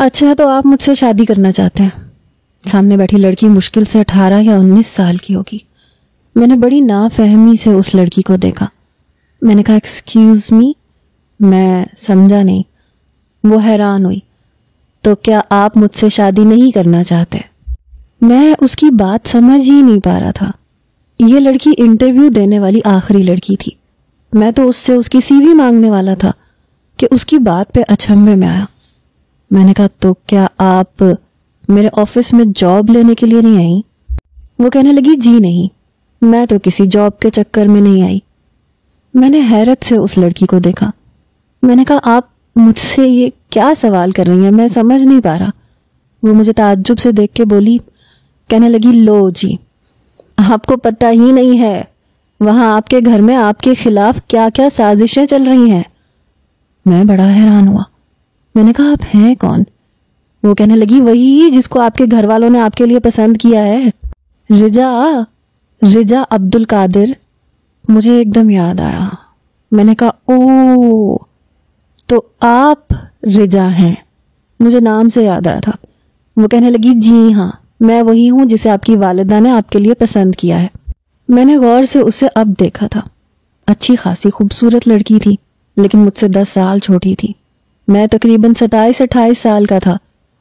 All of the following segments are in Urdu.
اچھا تو آپ مجھ سے شادی کرنا چاہتے ہیں؟ سامنے بیٹھی لڑکی مشکل سے 18 یا 19 سال کی ہوگی۔ میں نے بڑی نافہمی سے اس لڑکی کو دیکھا۔ میں نے کہا ایکسکیوز می، میں سمجھا نہیں۔ وہ حیران ہوئی۔ تو کیا آپ مجھ سے شادی نہیں کرنا چاہتے؟ میں اس کی بات سمجھ ہی نہیں پا رہا تھا۔ یہ لڑکی انٹرویو دینے والی آخری لڑکی تھی۔ میں تو اس سے اس کی سی وی مانگنے والا تھا کہ اس کی بات پہ اچنبھے میں آیا۔ میں نے کہا تو کیا آپ میرے آفس میں جاب لینے کے لیے نہیں آئی؟ وہ کہنے لگی جی نہیں، میں تو کسی جاب کے چکر میں نہیں آئی۔ میں نے حیرت سے اس لڑکی کو دیکھا۔ میں نے کہا آپ مجھ سے یہ کیا سوال کر رہی ہیں، میں سمجھ نہیں پا رہا۔ وہ مجھے تعجب سے دیکھ کے بولی، کہنے لگی لو جی، آپ کو پتہ ہی نہیں ہے وہاں آپ کے گھر میں آپ کے خلاف کیا کیا سازشیں چل رہی ہیں۔ میں بڑا حیران ہوا۔ میں نے کہا آپ ہیں کون؟ وہ کہنے لگی وہی جس کو آپ کے گھر والوں نے آپ کے لیے پسند کیا ہے، رجا عبد القادر۔ مجھے ایک دم یاد آیا۔ میں نے کہا او تو آپ رجا ہیں، مجھے نام سے یاد آیا تھا۔ وہ کہنے لگی جی ہاں، میں وہی ہوں جسے آپ کی والدہ نے آپ کے لیے پسند کیا ہے۔ میں نے غور سے اسے اب دیکھا تھا۔ اچھی خاصی خوبصورت لڑکی تھی، لیکن مجھ سے 10 سال چھوٹی تھی۔ میں تقریباً 27-28 سال کا تھا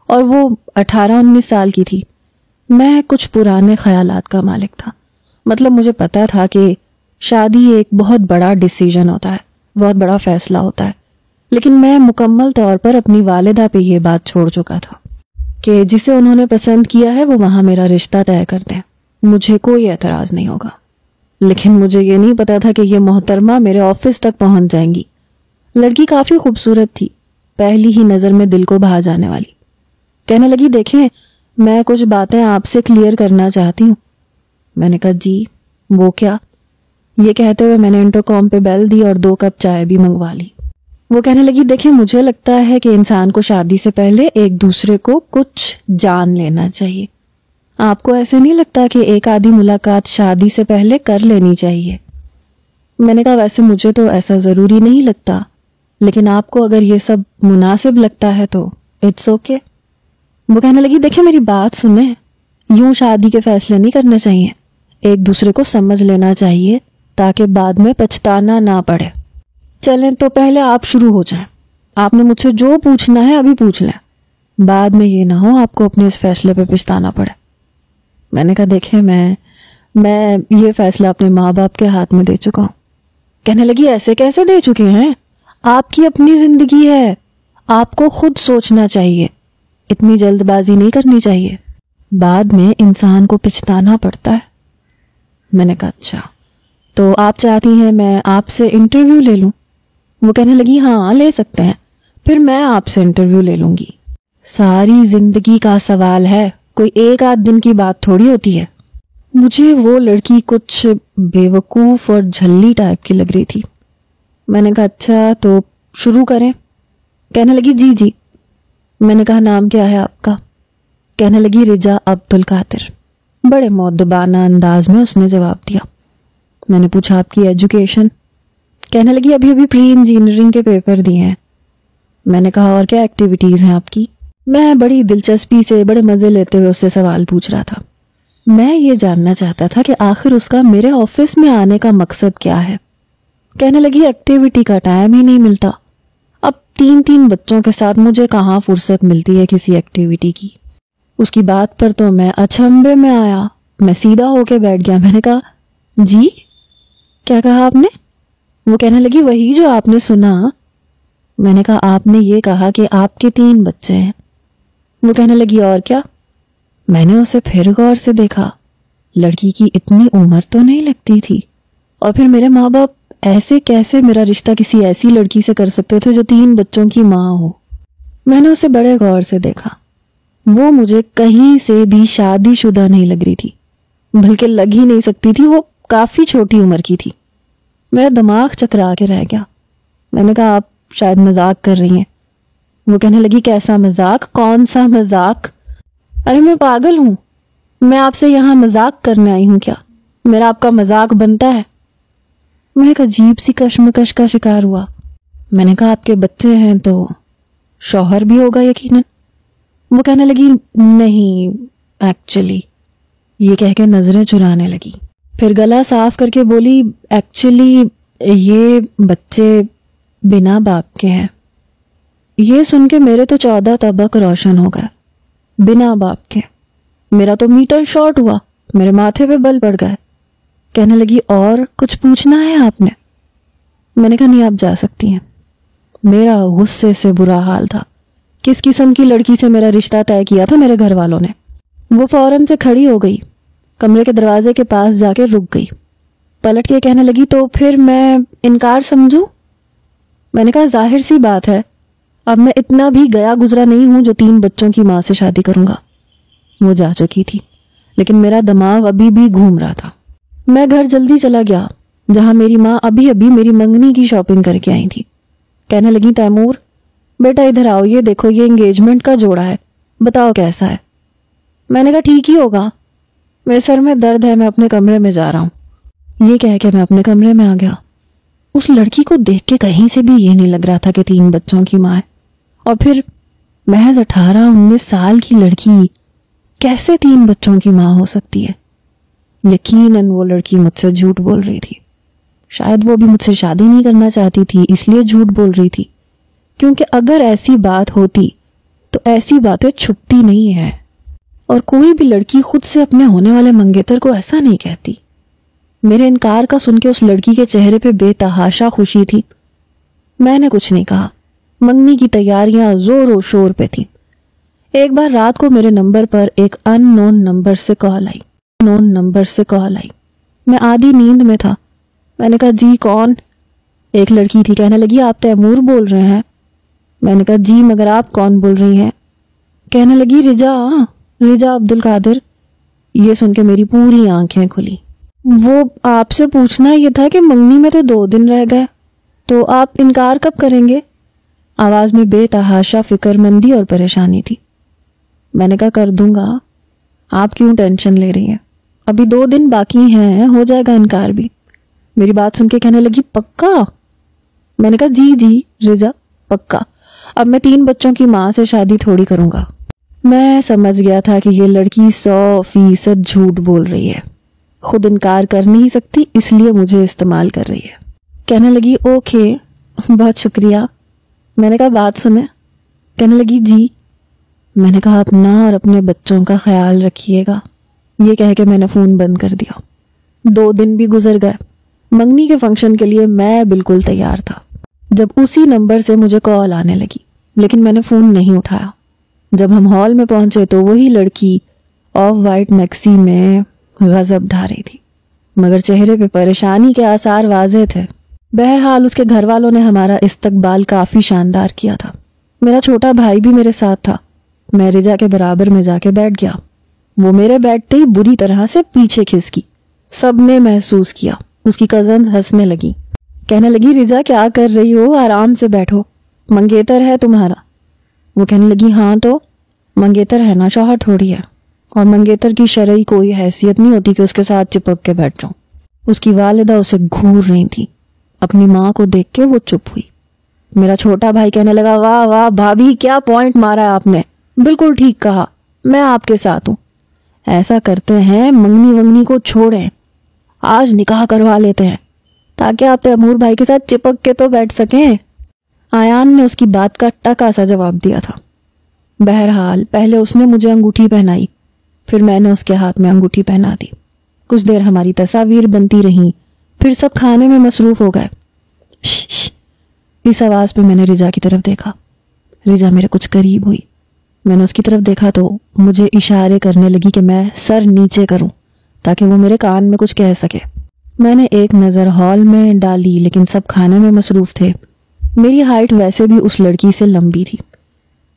اور وہ 18-19 سال کی تھی۔ میں کچھ پرانے خیالات کا مالک تھا۔ مطلب مجھے پتا تھا کہ شادی ایک بہت بڑا ڈیسیژن ہوتا ہے، بہت بڑا فیصلہ ہوتا ہے، لیکن میں مکمل طور پر اپنی والدہ پہ یہ بات چھوڑ چکا تھا کہ جسے انہوں نے پسند کیا ہے وہ وہاں میرا رشتہ طے کر دیں، مجھے کوئی اعتراض نہیں ہوگا۔ لیکن مجھے یہ نہیں پتا تھا کہ یہ محترمہ میرے آفس تک پہنچ جائیں گی۔ لڑکی کافی خوبصورت تھی، پہلی ہی نظر میں دل کو بھا جانے والی۔ کہنے لگی دیکھیں میں کچھ باتیں آپ سے کلیئر کرنا چاہتی ہوں۔ میں نے کہا جی وہ کیا؟ یہ کہتے ہوئے میں نے انٹرکام پہ بیل دی اور 2 کپ چائے بھی منگوا لی۔ وہ کہنے لگی دیکھیں مجھے لگتا ہے کہ انسان کو شادی سے پہلے ایک دوسرے کو کچھ جان لینا چاہیے۔ آپ کو ایسے نہیں لگتا کہ ایک آدھی ملاقات شادی سے پہلے کر لینی چاہیے؟ میں نے کہا ویسے مجھے تو ایسا ضروری نہیں لگتا، لیکن آپ کو اگر یہ سب مناسب لگتا ہے تو اٹس اوکے۔ وہ کہنے لگی دیکھیں میری بات سنیں، یوں شادی کے فیصلے نہیں کرنے چاہیے، ایک دوسرے کو سمجھ لینا چاہیے تاکہ بعد میں پچھتانا نہ پڑے۔ چلیں تو پہلے آپ شروع ہو جائیں، آپ نے مجھ سے جو پوچھنا ہے ابھی پوچھ لیں، بعد میں یہ نہ ہو آپ کو اپنے اس فیصلے پہ پچھتانا پڑے۔ میں نے کہا دیکھیں میں یہ فیصلہ اپنے ماں باپ کے ہاتھ میں دے چکا ہوں۔ کہنے لگی ایسے کیسے دے چکے ہیں؟ آپ کی اپنی زندگی ہے، آپ کو خود سوچنا چاہیے، اتنی جلد بازی نہیں کرنی چاہیے، بعد میں انسان کو پچھتانا پڑتا ہے۔ میں نے کہا اچھا تو آپ چاہتی ہیں میں آپ سے انٹرویو لے لوں؟ وہ کہنے لگی ہاں لے سکتے ہیں، پھر میں آپ سے انٹرویو لے لوں گی۔ ساری زندگی کا سوال ہے، کوئی ایک آدھ دن کی بات تھوڑی ہوتی ہے۔ مجھے وہ لڑکی کچھ بے وقوف اور جھلی ٹائپ کی لگ رہی تھی۔ میں نے کہا اچھا تو شروع کریں؟ کہنے لگی جی جی۔ میں نے کہا نام کیا ہے آپ کا؟ کہنے لگی رجا عبد القادر۔ بڑے مؤدبانہ انداز میں اس نے جواب دیا۔ میں نے پوچھا آپ کی ایجوکیشن؟ کہنے لگی ابھی پری انجینئرنگ کے پیپر دیے ہیں۔ میں نے کہا اور کیا ایکٹیویٹیز ہیں آپ کی؟ میں بڑی دلچسپی سے بڑے مزے لیتے ہوئے اس سے سوال پوچھ رہا تھا۔ میں یہ جاننا چاہتا تھا کہ آخر اس کا میرے آفس میں آنے کا مقصد کیا ہے۔ کہنے لگی ایکٹیویٹی کا ٹائم ہی نہیں ملتا، اب 3 بچوں کے ساتھ مجھے کہاں فرصت ملتی ہے کسی ایکٹیویٹی کی۔ اس کی بات پر تو میں اچنبھے میں آیا، میں سیدھا ہو کے بیٹھ گیا۔ میں نے کہا جی کیا کہا آپ نے؟ وہ کہنے لگی وہی جو آپ نے سنا۔ میں نے کہا آپ نے یہ کہا کہ آپ کے 3 بچے ہیں۔ وہ کہنے لگی اور کیا؟ میں نے اسے پھر غور سے دیکھا، لڑکی کی اتنی عمر تو نہیں لگتی تھی، اور پھر میرے ماں باپ ایسے کیسے میرا رشتہ کسی ایسی لڑکی سے کر سکتے تھے جو 3 بچوں کی ماں ہو؟ میں نے اسے بڑے غور سے دیکھا۔ وہ مجھے کہیں سے بھی شادی شدہ نہیں لگ رہی تھی، بلکہ لگ ہی نہیں سکتی تھی، وہ کافی چھوٹی عمر کی تھی۔ میرا دماغ چکرا کے رہ گیا۔ میں نے کہا آپ شاید مذاق کر رہی ہیں۔ وہ کہنے لگی کیسا مذاق؟ کون سا مذاق؟ ارے میں پاگل ہوں، میں آپ سے یہاں مذاق کرنے آئی ہوں کیا؟ میرا آپ کا مذاق بنتا ہے؟ میں ایک عجیب سی کشمکش کا شکار ہوا۔ میں نے کہا آپ کے بچے ہیں تو شوہر بھی ہوگا یقیناً؟ وہ کہنے لگی نہیں ایکچولی، یہ کہہ کے نظریں چرانے لگی. پھر گلا صاف کر کے بولی ایکچولی یہ بچے بنا باپ کے ہیں. یہ سن کے میرے تو 14 طبق روشن ہو گئے. بنا باپ کے؟ میرا تو میٹر شارٹ ہوا، میرے ماتھے پہ بل پڑ گئے. کہنے لگی اور کچھ پوچھنا ہے آپ نے؟ میں نے کہا نہیں آپ جا سکتی ہیں. میرا غصے سے برا حال تھا. کس قسم کی لڑکی سے میرا رشتہ طے کیا تھا میرے گھر والوں نے. وہ فوراً سے کھڑی ہو گئی، کمرے کے دروازے کے پاس جا کے رک گئی. پلٹ کے کہنے لگی تو پھر میں انکار سمجھوں؟ میں نے کہا ظاہر سی بات ہے، اب میں اتنا بھی گیا گزرا نہیں ہوں جو 3 بچوں کی ماں سے شادی کروں گا. وہ جا چکی تھی لیکن میرا دماغ ابھی بھی گھوم رہا تھا. میں گھر جلدی چلا گیا جہاں میری ماں ابھی میری منگنی کی شاپنگ کر کے آئی تھی. کہنے لگی تیمور بیٹا ادھر آؤ، یہ دیکھو یہ انگیجمنٹ کا جوڑا ہے، بتاؤ کیسا ہے؟ میں نے کہا ٹھیک ہی ہوگا، میرے سر میں درد ہے، میں اپنے کمرے میں جا رہا ہوں. یہ کہہ کے میں اپنے کمرے میں آ گیا. اس لڑکی کو دیکھ کے کہیں سے بھی یہ نہیں لگ رہا تھا کہ 3 بچوں کی ماں ہے. اور پھر محض 18-19 سال کی لڑکی کیسے 3 بچوں کی ماں ہو سکتی ہے؟ یقیناً وہ لڑکی مجھ سے جھوٹ بول رہی تھی. شاید وہ بھی مجھ سے شادی نہیں کرنا چاہتی تھی اس لیے جھوٹ بول رہی تھی، کیونکہ اگر ایسی بات ہوتی تو ایسی باتیں چھپتی نہیں ہیں، اور کوئی بھی لڑکی خود سے اپنے ہونے والے منگیتر کو ایسا نہیں کہتی. میرے انکار کا سن کے اس لڑکی کے چہرے پہ بے تحاشا خوشی تھی. میں نے کچھ نہیں کہا. منگنی کی تیاریاں زور و شور پہ تھیں. ایک بار رات کو میرے نمبر پر ایک ان نون نمبر سے کال آئی. میں آدھی نیند میں تھا. میں نے کہا جی کون؟ ایک لڑکی تھی. کہنے لگی آپ تیمور بول رہے ہیں؟ میں نے کہا جی مگر آپ کون بول رہی ہیں؟ کہنے لگی رجا عبد القادر. یہ سن کے میری پوری آنکھیں کھلی. وہ آپ سے پوچھنا یہ تھا کہ منگنی میں تو 2 دن رہ گئے، تو آپ انکار کب کریں گے؟ آواز میں بے تحاشا فکر مندی اور پریشانی تھی. میں نے کہا کر دوں گا، آپ کیوں ٹینشن لے رہی ہیں؟ ابھی 2 دن باقی ہیں، ہو جائے گا انکار بھی. میری بات سن کے کہنے لگی پکا؟ میں نے کہا جی رجا پکا. اب میں 3 بچوں کی ماں سے شادی تھوڑی کروں گا. میں سمجھ گیا تھا کہ یہ لڑکی 100% جھوٹ بول رہی ہے، خود انکار کر نہیں سکتی اس لیے مجھے استعمال کر رہی ہے. کہنے لگی اوکے بہت شکریہ. میں نے کہا بات سنیں. کہنے لگی جی. میں نے کہا اپنا اور اپنے بچوں کا خیال رکھیے گا. یہ کہہ کے میں نے فون بند کر دیا. 2 دن بھی گزر گئے. منگنی کے فنکشن کے لیے میں بالکل تیار تھا جب اسی نمبر سے مجھے کال آنے لگی، لیکن میں نے فون نہیں اٹھایا. جب ہم ہال میں پہنچے تو وہی لڑکی آف وائٹ میکسی میں غضب ڈھا رہی تھی، مگر چہرے پہ پریشانی کے آثار واضح تھے. بہرحال اس کے گھر والوں نے ہمارا استقبال کافی شاندار کیا تھا. میرا چھوٹا بھائی بھی میرے ساتھ تھا. میں رجا کے برابر میں جا کے بیٹھ گیا. وہ میرے بیٹھتے ہی بری طرح سے پیچھے کھسکی. سب نے محسوس کیا. اس کی کزنز ہنسنے لگی. کہنے لگی رجا کیا کر رہی ہو، آرام سے بیٹھو، منگیتر ہے تمہارا؟ وہ کہنے لگی ہاں تو منگیتر ہے نا، شوہر تھوڑی ہے، اور منگیتر کی شرعی کوئی حیثیت نہیں ہوتی کہ اس کے ساتھ چپک کے بیٹھ جاؤں. اس کی والدہ اسے گھور رہی تھی. اپنی ماں کو دیکھ کے وہ چپ ہوئی. میرا چھوٹا بھائی کہنے لگا واہ واہ بھابھی کیا پوائنٹ مارا ہے آپ نے، بالکل ٹھیک کہا، میں آپ کے ساتھ ہوں. ایسا کرتے ہیں منگنی کو چھوڑیں، آج نکاح کروا لیتے ہیں تاکہ آپ تیمور بھائی کے ساتھ چپک کے تو بیٹھ سکیں. آیان نے اس کی بات کا ٹکا سا جواب دیا تھا. بہرحال پہلے اس نے مجھے انگوٹھی پہنائی، پھر میں نے اس کے ہاتھ میں انگوٹھی پہنا دی. کچھ دیر ہماری تصاویر بنتی رہیں، پھر سب کھانے میں مصروف ہو گئے. شش. اس آواز پہ میں نے رجا کی طرف دیکھا. رجا میرے کچھ قریب ہوئی. میں نے اس کی طرف دیکھا تو مجھے اشارے کرنے لگی کہ میں سر نیچے کروں تاکہ وہ میرے کان میں کچھ کہہ سکے. میں نے ایک نظر ہال میں ڈالی لیکن سب کھانے میں مصروف تھے. میری ہائٹ ویسے بھی اس لڑکی سے لمبی تھی.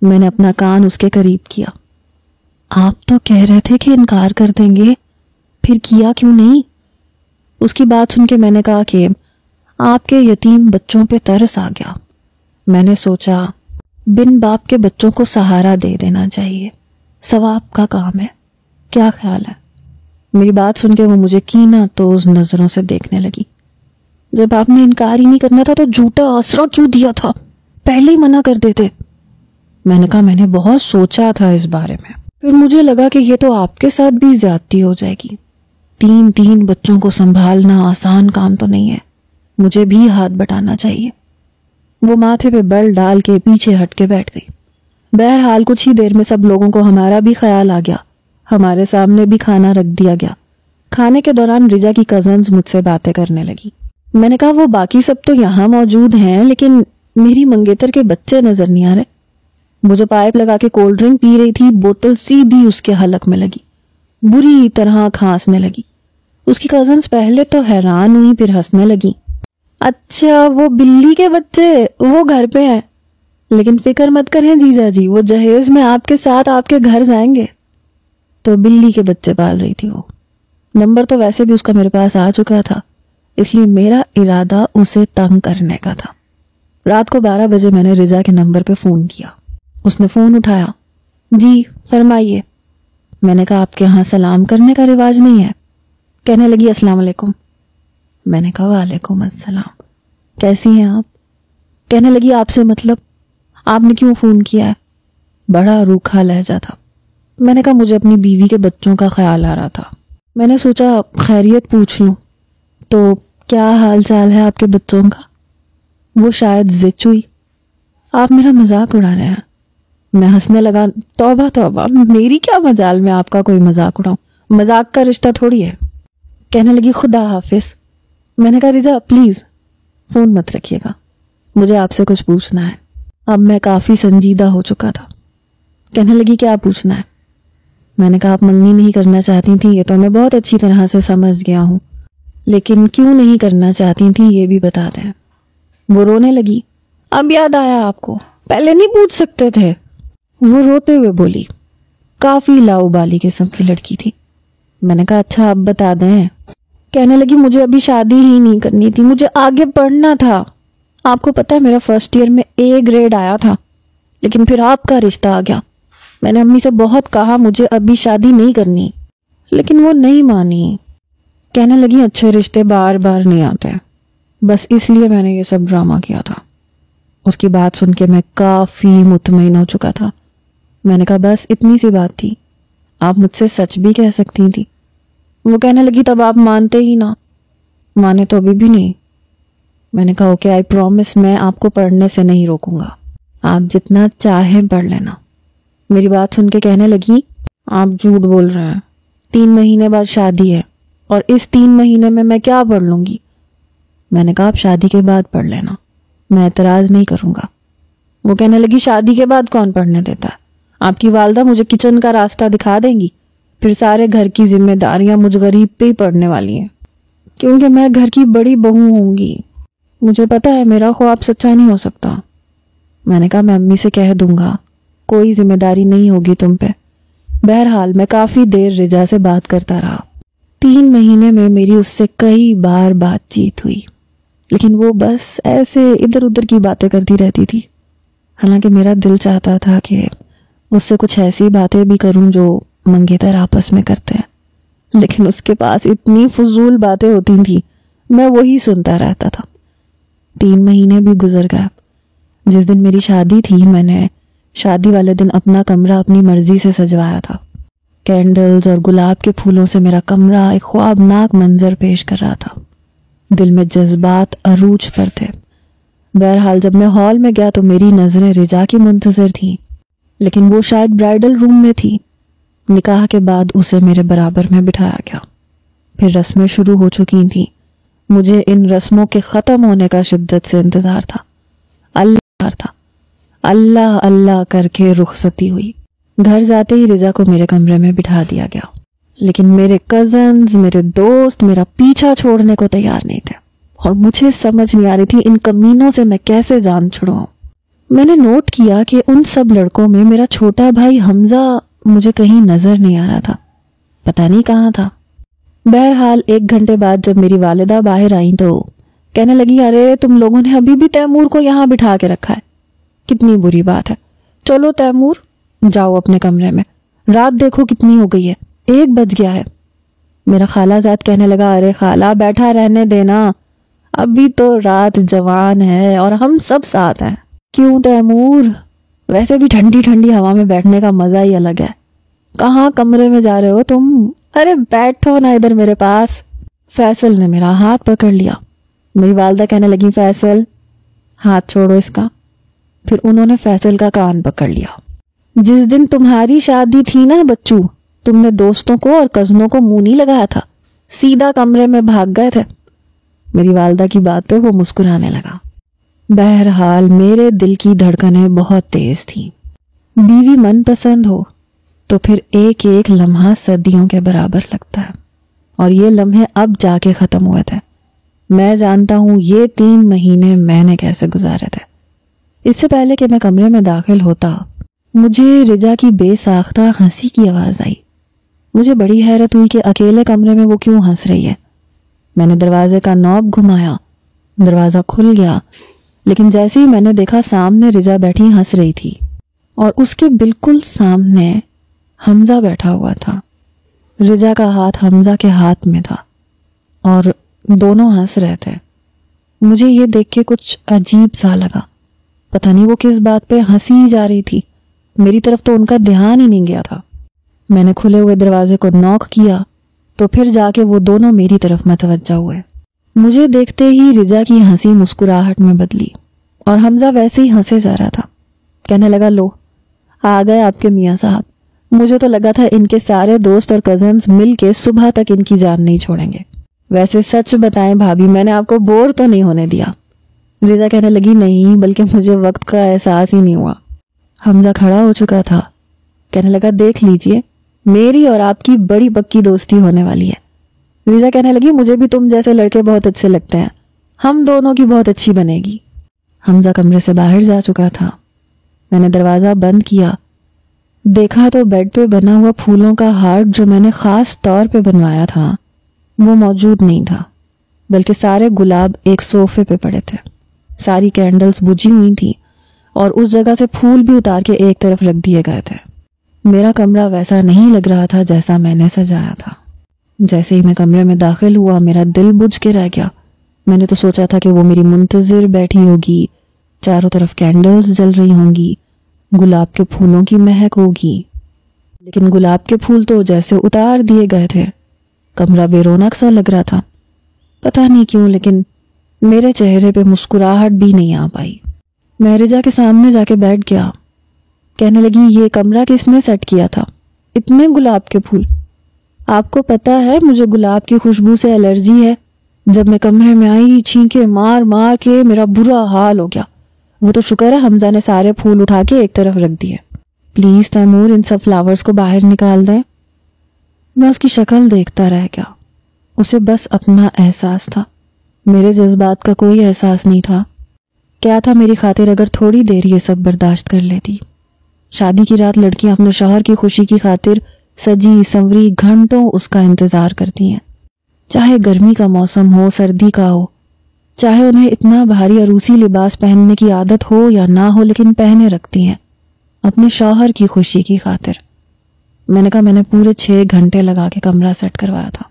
میں نے اپنا کان اس کے قریب کیا. آپ تو کہہ رہے تھے کہ انکار کر دیں گے، پھر کیا کیوں نہیں؟ اس کی بات سن کے میں نے کہا کہ آپ کے یتیم بچوں پہ ترس آ گیا. میں نے سوچا بن باپ کے بچوں کو سہارا دے دینا چاہیے، ثواب کا کام ہے. کیا خیال ہے؟ میری بات سن کے وہ مجھے کینہ توز نظروں سے دیکھنے لگی. جب آپ نے انکار ہی نہیں کرنا تھا تو جھوٹا آسرا کیوں دیا تھا؟ پہلے ہی منع کر دیتے. میں نے کہا میں نے بہت سوچا تھا اس بارے میں، پھر مجھے لگا کہ یہ تو آپ کے ساتھ بھی زیادتی ہو جائے گی، 3 بچوں کو سنبھالنا آسان کام تو نہیں ہے، مجھے بھی ہاتھ بٹانا چاہیے۔ وہ ماتھے پہ بل ڈال کے پیچھے ہٹ کے بیٹھ گئی۔ بہرحال کچھ ہی دیر میں سب لوگوں کو ہمارا بھی خیال آ گیا، ہمارے سامنے بھی کھانا رکھ دیا گیا۔ کھانے کے دوران رجا کی کزنز مجھ سے باتیں کرنے لگی۔ میں نے کہا وہ باقی سب تو یہاں موجود ہیں لیکن میری منگیتر کے بچے نظر نہیں آ رہے۔ وہ جو پائپ لگا کے کولڈ ڈرنک پی رہی تھی، بوتل سیدھی اس کے حلق میں لگی، بری طرح کھانسنے لگی۔ اس کی کزنز پہلے تو حیران ہوئی، پھر ہنسنے لگی۔ اچھا وہ بلی کے بچے، وہ گھر پہ ہیں، لیکن فکر مت کریں جیجا جی، وہ جہیز میں آپ کے ساتھ آپ کے گھر جائیں گے۔ تو بلی کے بچے پال رہی تھی وہ۔ نمبر تو ویسے بھی اس کا میرے پاس آ چکا تھا، اس لیے میرا ارادہ اسے تنگ کرنے کا تھا۔ رات کو 12 بجے میں نے رجا کے نمبر پہ فون کیا۔ اس نے فون اٹھایا۔ جی فرمائیے۔ میں نے کہا آپ کے ہاں سلام کرنے کا رواج نہیں ہے؟ کہنے لگی السلام علیکم۔ میں نے کہا وعلیکم السلام، کیسی ہیں آپ؟ کہنے لگی آپ سے مطلب، آپ نے کیوں فون کیا ہے؟ بڑا روکھا لہجہ تھا۔ میں نے کہا مجھے اپنی بیوی کے بچوں کا خیال آ رہا تھا، میں نے سوچا خیریت پوچھ لوں۔ تو کیا حال چال ہے آپ کے بچوں کا؟ وہ شاید زچ ہوئی۔ آپ میرا مذاق اڑا رہے ہیں؟ میں ہنسنے لگا۔ توبہ توبہ، میری کیا مجال میں آپ کا کوئی مذاق اڑاؤں، مذاق کا رشتہ تھوڑی ہے۔ کہنے لگی خدا حافظ۔ میں نے کہا رجا پلیز فون مت رکھیے گا، مجھے آپ سے کچھ پوچھنا ہے۔ اب میں کافی سنجیدہ ہو چکا تھا۔ کہنے لگی کیا پوچھنا ہے؟ میں نے کہا آپ منگنی نہیں کرنا چاہتی تھیں، یہ تو میں بہت اچھی طرح سے سمجھ گیا ہوں، لیکن کیوں نہیں کرنا چاہتی تھیں یہ بھی بتا دیں۔ وہ رونے لگی۔ اب یاد آیا آپ کو، پہلے نہیں پوچھ سکتے تھے؟ وہ روتے ہوئے بولی۔ کافی لاؤبالی قسم کی لڑکی تھی۔ میں نے کہا اچھا اب بتا دیں۔ کہنے لگی مجھے ابھی شادی ہی نہیں کرنی تھی، مجھے آگے پڑھنا تھا۔ آپ کو پتہ ہے میرا فرسٹ ایئر میں A گریڈ آیا تھا، لیکن پھر آپ کا رشتہ آ گیا۔ میں نے امی سے بہت کہا مجھے ابھی شادی نہیں کرنی، لیکن وہ نہیں مانی۔ کہنے لگی اچھے رشتے بار بار نہیں آتے، بس اس لیے میں نے یہ سب ڈرامہ کیا تھا۔ اس کی بات سن کے میں کافی مطمئن ہو چکا تھا۔ میں نے کہا بس اتنی سی بات تھی، آپ مجھ سے سچ بھی کہہ سکتی تھی۔ وہ کہنے لگی تب آپ مانتے ہی نہ۔ مانے تو ابھی بھی نہیں۔ میں نے کہا اوکے آئی پرومس، میں آپ کو پڑھنے سے نہیں روکوں گا، آپ جتنا چاہیں پڑھ لینا۔ میری بات سن کے کہنے لگی آپ جھوٹ بول رہے ہیں، 3 مہینے بعد شادی ہے، اور اس 3 مہینے میں کیا پڑھ لوں گی؟ میں نے کہا آپ شادی کے بعد پڑھ لینا، میں اعتراض نہیں کروں گا۔ وہ کہنے لگی شادی کے بعد کون پڑھنے دیتا ہے؟ آپ کی والدہ مجھے کچن کا راستہ دکھا دیں گی، پھر سارے گھر کی ذمہ داریاں مجھ غریب پہ ہی پڑنے والی ہیں، کیونکہ میں گھر کی بڑی بہو ہوں گی۔ مجھے پتا ہے میرا خواب سچا نہیں ہو سکتا۔ میں نے کہا میں امی سے کہہ دوں گا، کوئی ذمہ داری نہیں ہوگی تم پہ۔ بہرحال میں کافی دیر رجا سے بات کرتا رہا۔ 3 مہینے میں میری اس سے کئی بار بات چیت ہوئی، لیکن وہ بس ایسے ادھر ادھر کی باتیں کرتی رہتی تھی۔ حالانکہ میرا دل چاہتا تھا کہ اس سے کچھ ایسی باتیں بھی کروں جو منگیتر آپس میں کرتے ہیں، لیکن اس کے پاس اتنی فضول باتیں ہوتی تھیں، میں وہی سنتا رہتا تھا۔ 3 مہینے بھی گزر گئے۔ جس دن میری شادی تھی، میں نے شادی والے دن اپنا کمرہ اپنی مرضی سے سجوایا تھا۔ کینڈلز اور گلاب کے پھولوں سے میرا کمرہ ایک خوابناک منظر پیش کر رہا تھا۔ دل میں جذبات عروج پر تھے۔ بہرحال جب میں ہال میں گیا تو میری نظریں رجا کی منتظر تھیں، لیکن وہ شاید برائیڈل روم میں تھی۔ نکاح کے بعد اسے میرے برابر میں بٹھایا گیا۔ پھر رسمیں شروع ہو چکی تھیں۔ مجھے ان رسموں کے ختم ہونے کا شدت سے انتظار تھا۔ اللہ اللہ کر کے رخصتی ہوئی۔ گھر جاتے ہی رجا کو میرے کمرے میں بٹھا دیا گیا، لیکن میرے کزنز، میرے دوست میرا پیچھا چھوڑنے کو تیار نہیں تھے، اور مجھے سمجھ نہیں آ رہی تھی ان کمینوں سے میں کیسے جان چھڑاؤں۔ میں نے نوٹ کیا کہ ان سب لڑکوں میں میرا چھوٹا بھائی حمزہ مجھے کہیں نظر نہیں آ رہا تھا، پتہ نہیں کہاں تھا۔ بہرحال 1 گھنٹے بعد جب میری والدہ باہر آئیں تو کہنے لگی ارے تم لوگوں نے ابھی بھی تیمور کو یہاں بٹھا کے رکھا ہے، کتنی بری بات ہے۔ چلو تیمور جاؤ اپنے کمرے میں، رات دیکھو کتنی ہو گئی ہے، 1 بج گیا ہے۔ میرا خالہ زاد کہنے لگا ارے خالہ بیٹھا رہنے دینا، ابھی تو رات جوان ہے اور ہم سب ساتھ ہیں۔ کیوں تیمور، ویسے بھی ٹھنڈی ٹھنڈی ہوا میں بیٹھنے کا مزہ ہی الگ ہے. کہاں کمرے میں جا رہے ہو تم؟ ارے بیٹھو نا ادھر میرے پاس. فیصل نے میرا ہاتھ پکڑ لیا. میری والدہ کہنے لگی فیصل ہاتھ چھوڑو اس کا. پھر انہوں نے فیصل کا کان پکڑ لیا. جس دن تمہاری شادی تھی نا بچو، تم نے دوستوں کو اور کزنوں کو منہ نہیں لگایا تھا، سیدھا کمرے میں بھاگ گئے تھے. میری والدہ کی بات پہ وہ مسکرانے لگا. بہرحال میرے دل کی دھڑکنیں بہت تیز تھیں. بیوی من پسند ہو تو پھر ایک ایک لمحہ صدیوں کے برابر لگتا ہے، اور یہ لمحے اب جا کے ختم ہوئے تھے. میں جانتا ہوں یہ 3 مہینے میں نے کیسے گزارے تھے. اس سے پہلے کہ میں کمرے میں داخل ہوتا، مجھے رجا کی بے ساختہ ہنسی کی آواز آئی. مجھے بڑی حیرت ہوئی کہ اکیلے کمرے میں وہ کیوں ہنس رہی ہے. میں نے دروازے کا نوب گھمایا، دروازہ کھل گیا، لیکن جیسے ہی میں نے دیکھا سامنے رجا بیٹھی ہنس رہی تھی، اور اس کے بالکل سامنے حمزہ بیٹھا ہوا تھا. رجا کا ہاتھ حمزہ کے ہاتھ میں تھا اور دونوں ہنس رہے تھے. مجھے یہ دیکھ کے کچھ عجیب سا لگا. پتہ نہیں وہ کس بات پہ ہنسی ہی جا رہی تھی. میری طرف تو ان کا دھیان ہی نہیں گیا تھا. میں نے کھلے ہوئے دروازے کو نوک کیا تو پھر جا کے وہ دونوں میری طرف متوجہ ہوئے. مجھے دیکھتے ہی رجا کی ہنسی مسکراہٹ میں بدلی اور حمزہ ویسے ہی ہنسے جا رہا تھا. کہنے لگا لو آ گئے آپ کے میاں صاحب. مجھے تو لگا تھا ان کے سارے دوست اور کزنز مل کے صبح تک ان کی جان نہیں چھوڑیں گے. ویسے سچ بتائیں بھابھی، میں نے آپ کو بور تو نہیں ہونے دیا. رجا کہنے لگی نہیں، بلکہ مجھے وقت کا احساس ہی نہیں ہوا. حمزہ کھڑا ہو چکا تھا. کہنے لگا دیکھ لیجئے میری اور آپ کی بڑی پکی دوستی ہونے والی ہے. رجا کہنے لگی مجھے بھی تم جیسے لڑکے بہت اچھے لگتے ہیں، ہم دونوں کی بہت اچھی بنے گی. حمزہ کمرے سے باہر جا چکا تھا. میں نے دروازہ بند کیا. دیکھا تو بیڈ پہ بنا ہوا پھولوں کا ہارٹ جو میں نے خاص طور پہ بنوایا تھا وہ موجود نہیں تھا، بلکہ سارے گلاب ایک صوفے پہ پڑے تھے. ساری کینڈلز بجھی ہوئی تھی اور اس جگہ سے پھول بھی اتار کے ایک طرف رکھ دیے گئے تھے. میرا کمرہ ویسا نہیں لگ رہا تھا جیسا میں نے سجایا تھا. جیسے ہی میں کمرے میں داخل ہوا میرا دل بجھ کے رہ گیا. میں نے تو سوچا تھا کہ وہ میری منتظر بیٹھی ہوگی، چاروں طرف کینڈلز جل رہی ہوں گی، گلاب کے پھولوں کی مہک ہوگی، لیکن گلاب کے پھول تو جیسے اتار دیے گئے تھے. کمرہ بے رونق سا لگ رہا تھا. پتہ نہیں کیوں لیکن میرے چہرے پہ مسکراہٹ بھی نہیں آ پائی. میں رجا کے سامنے جا کے بیٹھ گیا. کہنے لگی یہ کمرہ کس نے سیٹ کیا تھا؟ اتنے گلاب کے پھول؟ آپ کو پتہ ہے مجھے گلاب کی خوشبو سے الرجی ہے. جب میں کمرے میں آئی چھینکے مار مار کے میرا برا حال ہو گیا. وہ تو شکر ہے حمزہ نے سارے پھول اٹھا کے ایک طرف رکھ دیے. پلیز تیمور ان سب فلاورز کو باہر نکال دیں. میں اس کی شکل دیکھتا رہ گیا. اسے بس اپنا احساس تھا، میرے جذبات کا کوئی احساس نہیں تھا. کیا تھا میری خاطر اگر تھوڑی دیر یہ سب برداشت کر لیتی. شادی کی رات لڑکیاں اپنے شوہر کی خوشی کی خاطر سجی سنوری گھنٹوں اس کا انتظار کرتی ہیں، چاہے گرمی کا موسم ہو سردی کا ہو، چاہے انہیں اتنا بھاری عروسی لباس پہننے کی عادت ہو یا نہ ہو، لیکن پہنے رکھتی ہیں اپنے شوہر کی خوشی کی خاطر. میں نے کہا میں نے پورے 6 گھنٹے لگا کے کمرہ سیٹ کروایا تھا.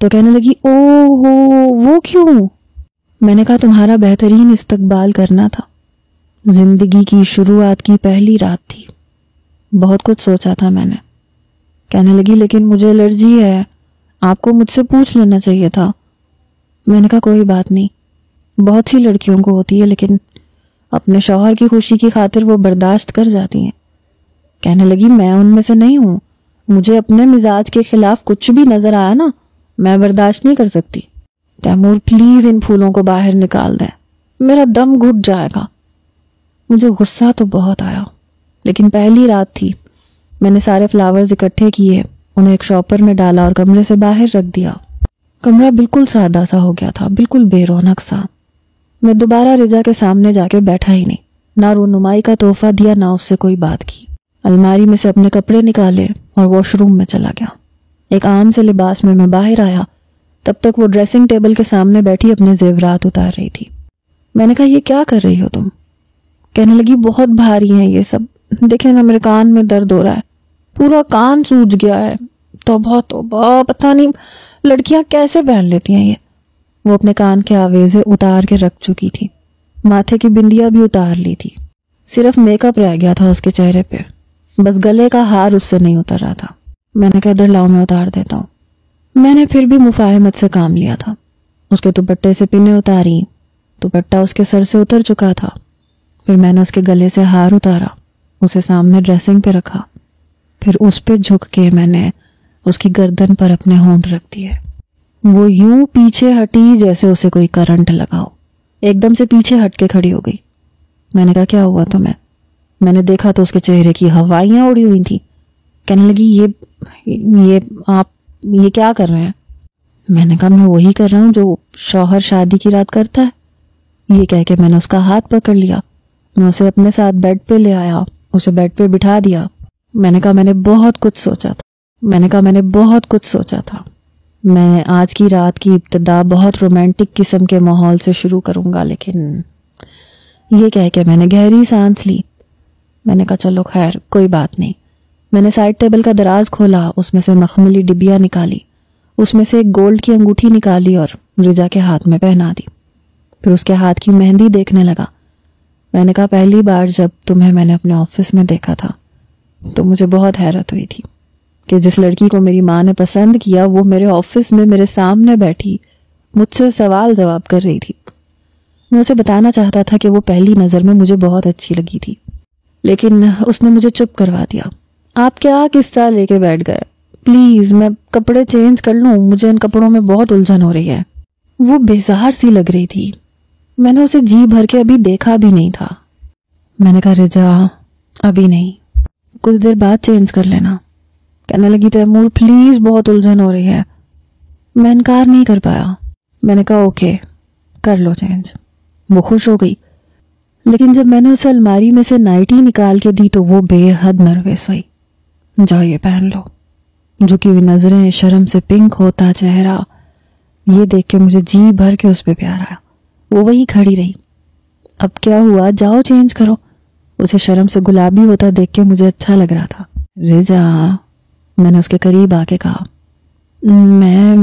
تو کہنے لگی او ہو وہ کیوں؟ میں نے کہا تمہارا بہترین استقبال کرنا تھا. زندگی کی شروعات کی پہلی رات تھی، بہت کچھ سوچا تھا میں نے. کہنے لگی لیکن مجھے الرجی ہے، آپ کو مجھ سے پوچھ لینا چاہیے تھا. میں نے کہا کوئی بات نہیں، بہت سی لڑکیوں کو ہوتی ہے، لیکن اپنے شوہر کی خوشی کی خاطر وہ برداشت کر جاتی ہیں. کہنے لگی میں ان میں سے نہیں ہوں، مجھے اپنے مزاج کے خلاف کچھ بھی نظر آیا نا میں برداشت نہیں کر سکتی. تیمور پلیز ان پھولوں کو باہر نکال دیں، میرا دم گھٹ جائے گا. مجھے غصہ تو بہت آیا، لیکن پہلی رات تھی. میں نے سارے فلاورز اکٹھے کیے، انہیں ایک شاپر میں ڈالا اور کمرے سے باہر رکھ دیا. کمرہ بالکل سادہ سا ہو گیا تھا، بالکل بے رونق سا. میں دوبارہ رجا کے سامنے جا کے بیٹھا ہی نہیں، نہ رونمائی کا تحفہ دیا نہ اس سے کوئی بات کی. الماری میں سے اپنے کپڑے نکالے اور واش روم میں چلا گیا. ایک عام سے لباس میں باہر آیا، تب تک وہ ڈریسنگ ٹیبل کے سامنے بیٹھی اپنے زیورات اتار رہی تھی. میں نے کہا یہ کیا کر رہی ہو تم؟ کہنے لگی بہت بھاری ہیں یہ سب، دیکھیں نا میرے کان میں درد ہو رہا ہے، پورا کان سوج گیا ہے. توبہ توبہ، پتہ نہیں لڑکیاں کیسے پہن لیتی ہیں یہ. وہ اپنے کان کے آویزے اتار کے رکھ چکی تھی، ماتھے کی بندیاں بھی اتار لی تھی، صرف میک اپ رہ گیا تھا اس کے چہرے پہ، بس گلے کا ہار اس سے نہیں اتر رہا تھا۔ میں نے کہا ادھر لاؤ میں اتار دیتا ہوں۔ میں نے پھر بھی مفاہمت سے کام لیا تھا۔ اس کے دوپٹے سے پنیں اتاری، دوپٹہ اس کے سر سے اتر چکا تھا۔ پھر میں نے اس کے گلے سے ہار اتارا، اسے سامنے ڈریسنگ پہ رکھا، پھر اس پہ جھک کے میں نے اس کی گردن پر اپنے ہونٹ رکھ دیے۔ وہ یوں پیچھے ہٹی جیسے اسے کوئی کرنٹ لگاؤ، ایک دم سے پیچھے ہٹ کے کھڑی ہو گئی۔ میں نے کہا کیا ہوا تمہیں؟ میں نے دیکھا تو اس کے چہرے کی ہوائیاں اڑی ہوئی تھیں۔ کہنے لگی آپ یہ کیا کر رہے ہیں؟ میں نے کہا میں وہی کر رہا ہوں جو شوہر شادی کی رات کرتا ہے۔ یہ کہہ کے میں نے اس کا ہاتھ پکڑ لیا، میں اسے اپنے ساتھ بیڈ پہ لے آیا، اسے بیڈ پہ بٹھا دیا۔ میں نے کہا میں نے بہت کچھ سوچا تھا۔ میں آج کی رات کی ابتدا بہت رومانٹک قسم کے ماحول سے شروع کروں گا، لیکن یہ کہہ کے میں نے گہری سانس لی۔ میں نے کہا چلو خیر کوئی بات نہیں۔ میں نے سائڈ ٹیبل کا دراز کھولا، اس میں سے مخملی ڈبیاں نکالی، اس میں سے ایک گولڈ کی انگوٹھی نکالی اور رجا کے ہاتھ میں پہنا دی۔ پھر اس کے ہاتھ کی مہندی دیکھنے لگا۔ میں نے کہا پہلی بار جب تمہیں میں نے اپنے آفس میں دیکھا تھا تو مجھے بہت حیرت ہوئی تھی کہ جس لڑکی کو میری ماں نے پسند کیا وہ میرے آفس میں میرے سامنے بیٹھی مجھ سے سوال جواب کر رہی تھی۔ میں اسے بتانا چاہتا تھا کہ وہ پہلی نظر میں مجھے بہت اچھی لگی تھی، لیکن اس نے مجھے چپ کروا دیا۔ آپ کیا قصہ لے کے بیٹھ گئے؟ پلیز میں کپڑے چینج کر لوں، مجھے ان کپڑوں میں بہت الجھن ہو رہی ہے۔ وہ بیزار سی لگ رہی تھی، میں نے اسے جی بھر کے ابھی دیکھا بھی نہیں تھا۔ میں نے کہا رجا ابھی نہیں، کچھ دیر بعد چینج کر لینا۔ کہنے لگی تیمور پلیز بہت الجھن ہو رہی ہے۔ میں انکار نہیں کر پایا، میں نے کہا اوکے کر لو چینج۔ وہ خوش ہو گئی، لیکن جب میں نے اسے الماری میں سے نائٹی نکال کے دی تو وہ بے حد نروس ہوئی۔ جاؤ یہ پہن لو۔ جھکی ہوئی نظریں، شرم سے پنک ہوتا چہرہ، یہ دیکھ کے مجھے جی بھر کے اس پہ پیار آیا۔ وہ وہی کھڑی رہی۔ اب کیا ہوا، جاؤ چینج کرو۔ اسے شرم سے گلابی ہوتا دیکھ کے مجھے اچھا لگ رہا تھا۔ رجا، میں نے اس کے قریب آ کے کہا، میں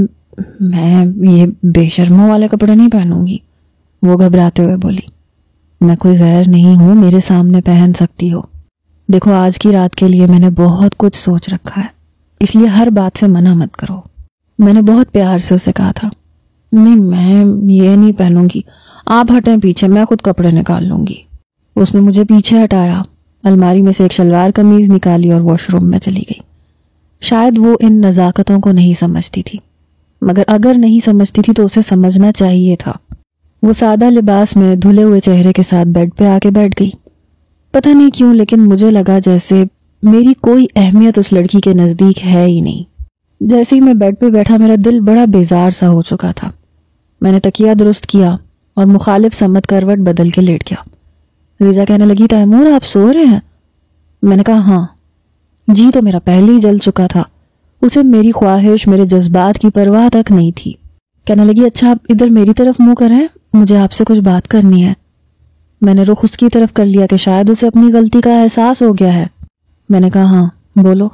یہ بے شرموں والے کپڑے نہیں پہنوں گی۔ وہ گھبراتے ہوئے بولی، میں کوئی غیر نہیں ہوں، میرے سامنے پہن سکتی ہو۔ دیکھو آج کی رات کے لیے میں نے بہت کچھ سوچ رکھا ہے، اس لیے ہر بات سے منع مت کرو۔ میں نے بہت پیار سے اسے کہا تھا، نہیں میں یہ نہیں پہنوں گی، آپ ہٹیں پیچھے، میں خود کپڑے نکال لوں گی۔ اس نے مجھے پیچھے ہٹایا، الماری میں سے ایک شلوار قمیض نکالی اور واش روم میں چلی گئی۔ شاید وہ ان نزاکتوں کو نہیں سمجھتی تھی، مگر اگر نہیں سمجھتی تھی تو اسے سمجھنا چاہیے تھا۔ وہ سادہ لباس میں دھلے ہوئے چہرے کے ساتھ بیڈ پہ آ کے بیٹھ گئی۔ پتہ نہیں کیوں لیکن مجھے لگا جیسے میری کوئی اہمیت اس لڑکی کے نزدیک ہے ہی نہیں۔ جیسے ہی میں بیڈ پہ بیٹھا میرا دل بڑا بیزار سا ہو چکا تھا۔ میں نے تکیہ درست کیا اور مخالف سمت کروٹ بدل کے لیٹ گیا۔ ریزا کہنے لگی تیمور آپ سو رہے ہیں؟ میں نے کہا ہاں۔ جی تو میرا پہلے ہی جل چکا تھا، اسے میری خواہش میرے جذبات کی پرواہ تک نہیں تھی۔ کہنے لگی اچھا آپ ادھر میری طرف منہ کریں، مجھے آپ سے کچھ بات کرنی ہے۔ میں نے رخ اس کی طرف کر لیا کہ شاید اسے اپنی غلطی کا احساس ہو گیا ہے۔ میں نے کہا ہاں بولو۔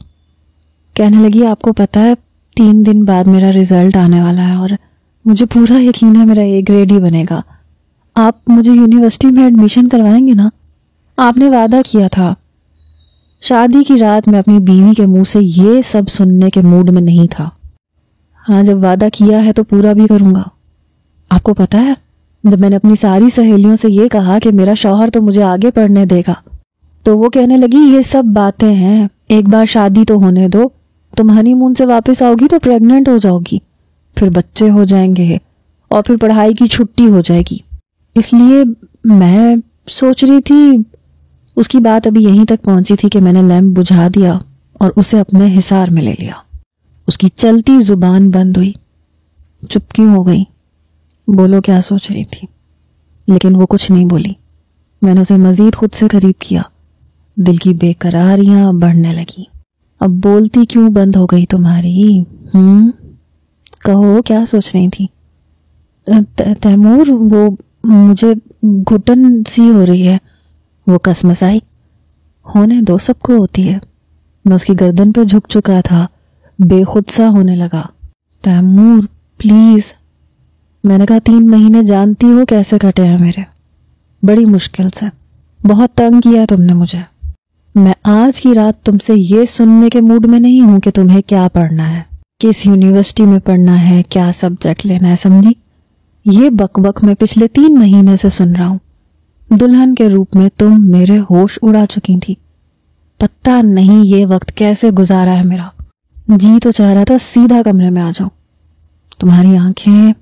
کہنے لگی آپ کو پتہ ہے 3 دن بعد میرا رزلٹ آنے والا ہے اور مجھے پورا یقین ہے میرا A گریڈ ہی بنے گا۔ آپ مجھے یونیورسٹی میں ایڈمیشن کروائیں گے نا؟ آپ نے وعدہ کیا تھا۔ شادی کی رات میں اپنی بیوی کے منہ سے یہ سب سننے کے موڈ میں نہیں تھا۔ ہاں جب وعدہ کیا ہے تو پورا بھی کروں گا۔ آپ کو پتہ ہے جب میں نے اپنی ساری سہیلیوں سے یہ کہا کہ میرا شوہر تو مجھے آگے پڑھنے دے گا تو وہ کہنے لگی یہ سب باتیں ہیں، ایک بار شادی تو ہونے دو، تم ہنی مون سے واپس آؤ گی تو پریگننٹ ہو جاؤ گی، پھر بچے ہو جائیں گے اور پھر پڑھائی کی چھٹی ہو جائے گی۔ اس لیے میں سوچ رہی تھی، اس کی بات ابھی یہیں تک پہنچی تھی کہ میں نے لیمپ بجھا دیا اور اسے اپنے حصار میں لے لیا۔ اس کی چلتی زبان بند ہوئی۔ چپ کیوں ہو گئی؟ بولو کیا سوچ رہی تھی؟ لیکن وہ کچھ نہیں بولی۔ میں نے اسے مزید خود سے قریب کیا، دل کی بے قراریاں بڑھنے لگی۔ اب بولتی کیوں بند ہو گئی تمہاری؟ کہو کیا سوچ رہی تھی؟ تیمور وہ مجھے گھٹن سی ہو رہی ہے۔ وہ کسمسائی۔ ہونے دو، سب کو ہوتی ہے۔ میں اس کی گردن پہ جھک چکا تھا، بے خود سا ہونے لگا۔ تیمور پلیز۔ میں نے کہا 3 مہینے جانتی ہو کیسے کٹے ہیں میرے، بڑی مشکل سے۔ بہت تنگ کیا تم نے مجھے. میں آج کی رات تم سے یہ سننے کے موڈ میں نہیں ہوں کہ تمہیں کیا پڑھنا ہے, کس یونیورسٹی میں پڑھنا ہے, کیا سبجیکٹ لینا ہے, سمجھی؟ یہ بک بک میں پچھلے 3 مہینے سے سن رہا ہوں. دلہن کے روپ میں تم میرے ہوش اڑا چکی تھی. پتہ نہیں یہ وقت کیسے گزارا ہے میرا. جی تو چاہ رہا تھا سیدھا کمرے میں آ جاؤں. تمہاری آنکھیں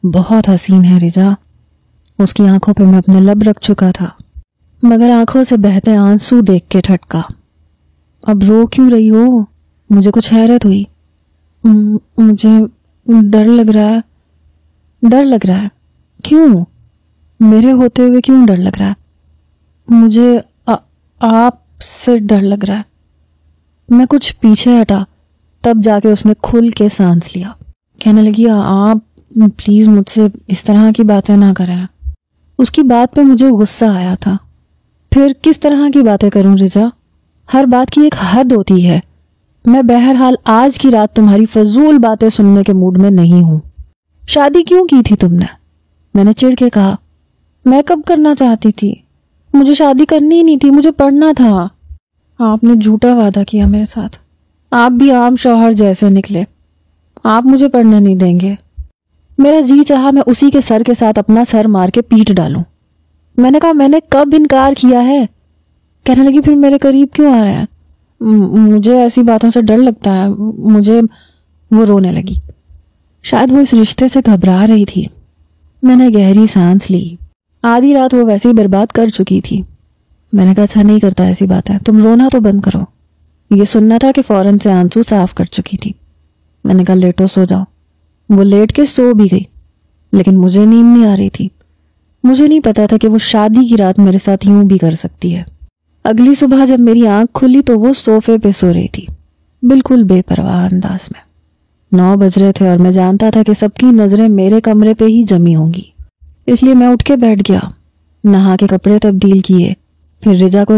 بہت حسین ہیں رجا. اس کی آنکھوں پہ میں اپنے لب رکھ چکا تھا, مگر آنکھوں سے بہتے آنسو دیکھ کے ٹھٹکا. اب رو کیوں رہی ہو؟ مجھے کچھ حیرت ہوئی. مجھے ڈر لگ رہا ہے. ڈر لگ رہا ہے؟ کیوں؟ میرے ہوتے ہوئے کیوں ڈر لگ رہا ہے؟ مجھے آپ سے ڈر لگ رہا ہے. میں کچھ پیچھے ہٹا, تب جا کے اس نے کھل کے سانس لیا. کہنے لگی آپ پلیز مجھ سے اس طرح کی باتیں نہ کریں. اس کی بات پہ مجھے غصہ آیا تھا. پھر کس طرح کی باتیں کروں رجا؟ ہر بات کی ایک حد ہوتی ہے. میں بہرحال آج کی رات تمہاری فضول باتیں سننے کے موڈ میں نہیں ہوں. شادی کیوں کی تھی تم نے؟ میں نے چڑ کے کہا. میں کب کرنا چاہتی تھی؟ مجھے شادی کرنی ہی نہیں تھی, مجھے پڑھنا تھا. آپ نے جھوٹا وعدہ کیا میرے ساتھ. آپ بھی عام شوہر جیسے نکلے. آپ مجھے پڑھنے نہیں دیں گے. میرا جی چاہا میں اسی کے سر کے ساتھ اپنا سر مار کے پیٹ ڈالوں. میں نے کہا میں نے کب انکار کیا ہے؟ کہنے لگی پھر میرے قریب کیوں آ رہے ہیں؟ مجھے ایسی باتوں سے ڈر لگتا ہے. وہ رونے لگی. شاید وہ اس رشتے سے گھبرا رہی تھی. میں نے گہری سانس لی. آدھی رات وہ ویسے ہی برباد کر چکی تھی. میں نے کہا اچھا نہیں کرتا ایسی باتیں, تم رونا تو بند کرو. یہ سننا تھا کہ فوراً سے آنسو صاف کر چکی تھی. میں نے کہا لیٹو سو جاؤ. وہ لیٹ کے سو بھی گئی, لیکن مجھے نیند نہیں آ رہی تھی. مجھے نہیں پتا تھا کہ وہ شادی کی رات میرے ساتھ یوں بھی کر سکتی ہے. اگلی صبح جب میری آنکھ کھلی تو وہ صوفے پہ سو رہی تھی, بالکل بے پرواہ انداز میں. 9 بج رہے تھے اور میں جانتا تھا کہ سب کی نظریں میرے کمرے پہ ہی جمی ہوں گی. اس لیے میں اٹھ کے بیٹھ گیا. نہا کے کپڑے تبدیل کیے, پھر رجا کو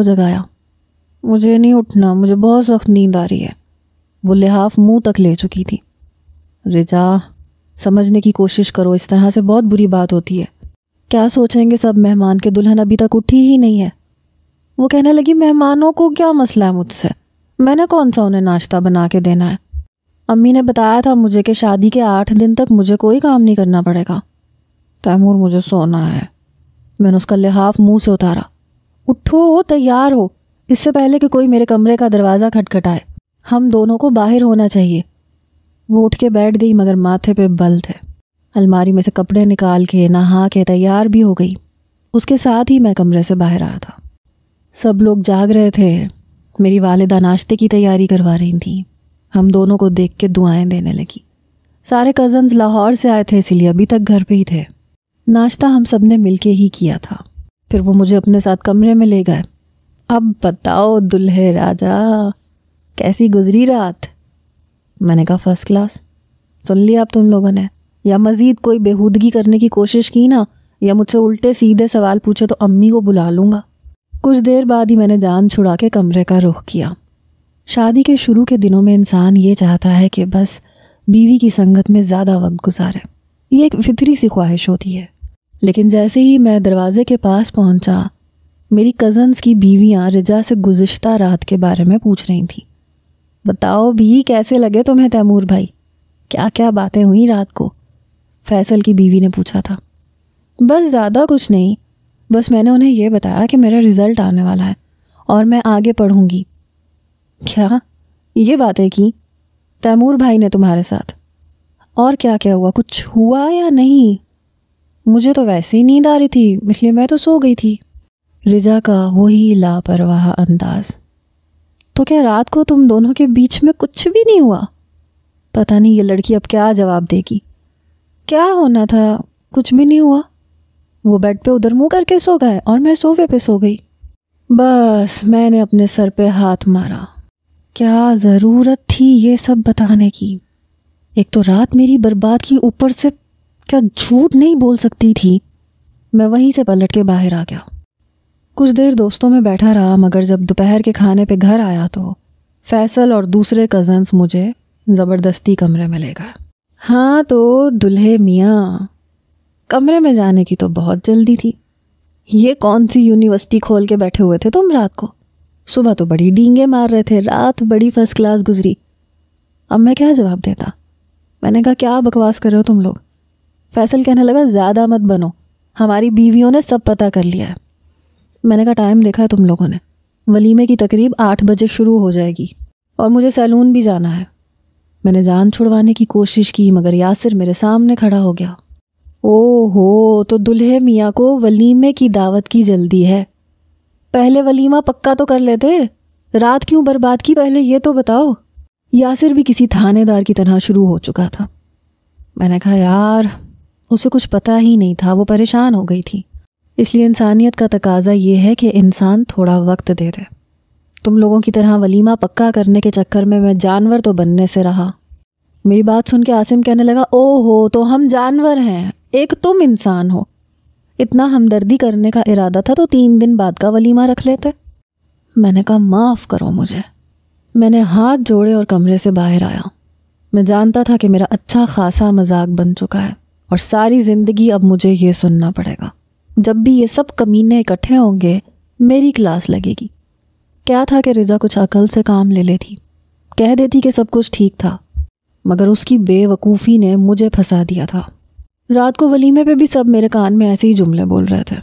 جگایا. مجھے نہیں اٹھنا, مجھے بہت سخت نیند آ رہی ہے. وہ لحاف منہ تک لے چکی تھی. رجا سمجھنے کی کوشش کرو, اس طرح سے بہت بری بات ہوتی ہے. کیا سوچیں گے سب مہمان کہ دلہن ابھی تک اٹھی ہی نہیں ہے. وہ کہنے لگی مہمانوں کو کیا مسئلہ ہے مجھ سے؟ میں نے کون سا انہیں ناشتہ بنا کے دینا ہے؟ امی نے بتایا تھا مجھے کہ شادی کے 8 دن تک مجھے کوئی کام نہیں کرنا پڑے گا. تیمور مجھے سونا ہے. میں نے اس کا لحاف منہ سے اتارا. اٹھو, تیار ہو, اس سے پہلے کہ کوئی میرے کمرے کا دروازہ کھٹکھٹائے. ہم دونوں کو باہر ہونا چاہیے. وہ اٹھ کے بیٹھ گئی مگر ماتھے پہ بل تھے. الماری میں سے کپڑے نکال کے نہا کے تیار بھی ہو گئی. اس کے ساتھ ہی میں کمرے سے باہر آیا تھا. سب لوگ جاگ رہے تھے. میری والدہ ناشتے کی تیاری کروا رہی تھیں. ہم دونوں کو دیکھ کے دعائیں دینے لگی. سارے کزنز لاہور سے آئے تھے, اسی لیے ابھی تک گھر پہ ہی تھے. ناشتہ ہم سب نے مل کے ہی کیا تھا. پھر وہ مجھے اپنے ساتھ کمرے میں لے گئے. اب بتاؤ دلہے راجا, کیسی گزری رات؟ میں نے کہا فرسٹ کلاس. سن لیا اب تم لوگوں نے؟ یا مزید کوئی بےہودگی کرنے کی کوشش کی نا, یا مجھ سے الٹے سیدھے سوال پوچھے تو امی کو بلا لوں گا. کچھ دیر بعد ہی میں نے جان چھڑا کے کمرے کا رخ کیا. شادی کے شروع کے دنوں میں انسان یہ چاہتا ہے کہ بس بیوی کی سنگت میں زیادہ وقت گزارے. یہ ایک فطری سی خواہش ہوتی ہے. لیکن جیسے ہی میں دروازے کے پاس پہنچا, میری کزنز کی بیویاں رجا سے گزشتہ رات کے بارے میں پوچھ رہی تھیں. بتاؤ بھی کیسے لگے تمہیں تیمور بھائی, کیا کیا باتیں ہوئیں رات کو؟ فیصل کی بیوی نے پوچھا تھا. بس زیادہ کچھ نہیں, بس میں نے انہیں یہ بتایا کہ میرا رزلٹ آنے والا ہے اور میں آگے پڑھوں گی. کیا یہ باتیں کی تیمور بھائی نے تمہارے ساتھ؟ اور کیا کیا ہوا, کچھ ہوا یا نہیں؟ مجھے تو ویسے ہی نیند آ رہی تھی, اس لیے میں تو سو گئی تھی. رجا کا وہی لاپرواہ انداز. تو کیا رات کو تم دونوں کے بیچ میں کچھ بھی نہیں ہوا؟ پتہ نہیں یہ لڑکی اب کیا جواب دے گی. کیا ہونا تھا, کچھ بھی نہیں ہوا. وہ بیڈ پہ ادھر منہ کر کے سو گئے اور میں صوفے پہ سو گئی. بس میں نے اپنے سر پہ ہاتھ مارا. کیا ضرورت تھی یہ سب بتانے کی؟ ایک تو رات میری برباد کی, اوپر سے کیا جھوٹ نہیں بول سکتی تھی. میں وہیں سے پلٹ کے باہر آ گیا. کچھ دیر دوستوں میں بیٹھا رہا, مگر جب دوپہر کے کھانے پہ گھر آیا تو فیصل اور دوسرے کزنز مجھے زبردستی کمرے میں لے گئے. ہاں تو دلہے میاں, کمرے میں جانے کی تو بہت جلدی تھی. یہ کون سی یونیورسٹی کھول کے بیٹھے ہوئے تھے تم رات کو؟ صبح تو بڑی ڈینگے مار رہے تھے، رات بڑی فرسٹ کلاس گزری۔ اب میں کیا جواب دیتا؟ میں نے کہا کیا بکواس کر رہے ہو تم لوگ؟ فیصل کہنے لگا زیادہ مت بنو، ہماری بیویوں نے سب پتہ کر لیا ہے۔ میں نے کہا ٹائم دیکھا ہے تم لوگوں نے؟ ولیمے کی تقریب 8 بجے شروع ہو جائے گی اور مجھے سیلون بھی جانا ہے۔ میں نے جان چھڑوانے کی کوشش کی مگر یاسر میرے سامنے کھڑا ہو گیا۔ او ہو، تو دلہے میاں کو ولیمے کی دعوت کی جلدی ہے؟ پہلے ولیمہ پکا تو کر لیتے، رات کیوں برباد کی پہلے یہ تو بتاؤ۔ یاسر بھی کسی تھانے دار کی طرح شروع ہو چکا تھا۔ میں نے کہا یار اسے کچھ پتہ ہی نہیں تھا، وہ پریشان ہو گئی تھی، اس لیے انسانیت کا تقاضا یہ ہے کہ انسان تھوڑا وقت دے دے۔ تم لوگوں کی طرح ولیمہ پکا کرنے کے چکر میں جانور تو بننے سے رہا۔ میری بات سن کے عاصم کہنے لگا او ہو، تو ہم جانور ہیں، ایک تم انسان ہو۔ اتنا ہمدردی کرنے کا ارادہ تھا تو 3 دن بعد کا ولیمہ رکھ لیتے۔ میں نے کہا معاف کرو مجھے۔ میں نے ہاتھ جوڑے اور کمرے سے باہر آیا۔ میں جانتا تھا کہ میرا اچھا خاصا مذاق بن چکا ہے اور ساری زندگی اب مجھے یہ سننا پڑے گا۔ جب بھی یہ سب کمینے اکٹھے ہوں گے میری کلاس لگے گی۔ کیا تھا کہ رضا کچھ عقل سے کام لے لیتی، کہہ دیتی کہ سب کچھ ٹھیک تھا، مگر اس کی بے وقوفی نے مجھے پھنسا دیا تھا۔ رات کو ولیمے پہ بھی سب میرے کان میں ایسے ہی جملے بول رہے تھے،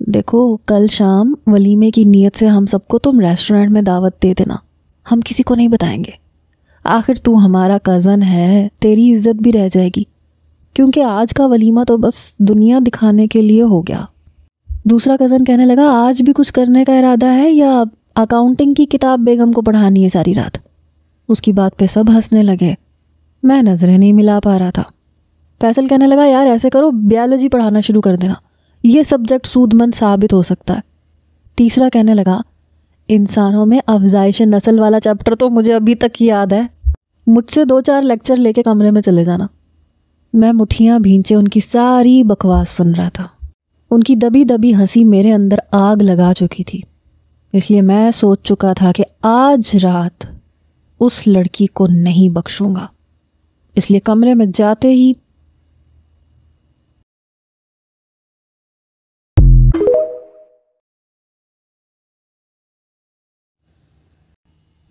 دیکھو کل شام ولیمے کی نیت سے ہم سب کو تم ریسٹورنٹ میں دعوت دے دینا، ہم کسی کو نہیں بتائیں گے، آخر تو ہمارا کزن ہے، تیری عزت بھی رہ جائے گی، کیونکہ آج کا ولیمہ تو بس دنیا دکھانے کے لیے ہو گیا۔ دوسرا کزن کہنے لگا آج بھی کچھ کرنے کا ارادہ ہے یا اکاؤنٹنگ کی کتاب بیگم کو پڑھانی ہے ساری رات؟ اس کی بات پہ سب ہنسنے لگے، میں نظریں نہیں ملا پا رہا تھا۔ فیصل کہنے لگا یار ایسے کرو بیالوجی پڑھانا شروع کر دینا، یہ سبجیکٹ سود مند ثابت ہو سکتا ہے۔ تیسرا کہنے لگا انسانوں میں افزائش نسل والا چیپٹر تو مجھے ابھی تک یاد ہے، مجھ سے 2-4 لیکچر لے کے کمرے میں چلے جانا۔ میں مٹھیاں بھینچے ان کی ساری بکواس سن رہا تھا۔ ان کی دبی دبی ہنسی میرے اندر آگ لگا چکی تھی، اس لیے میں سوچ چکا تھا کہ آج رات اس لڑکی کو نہیں بخشوں گا۔ اس لیے کمرے میں جاتے ہی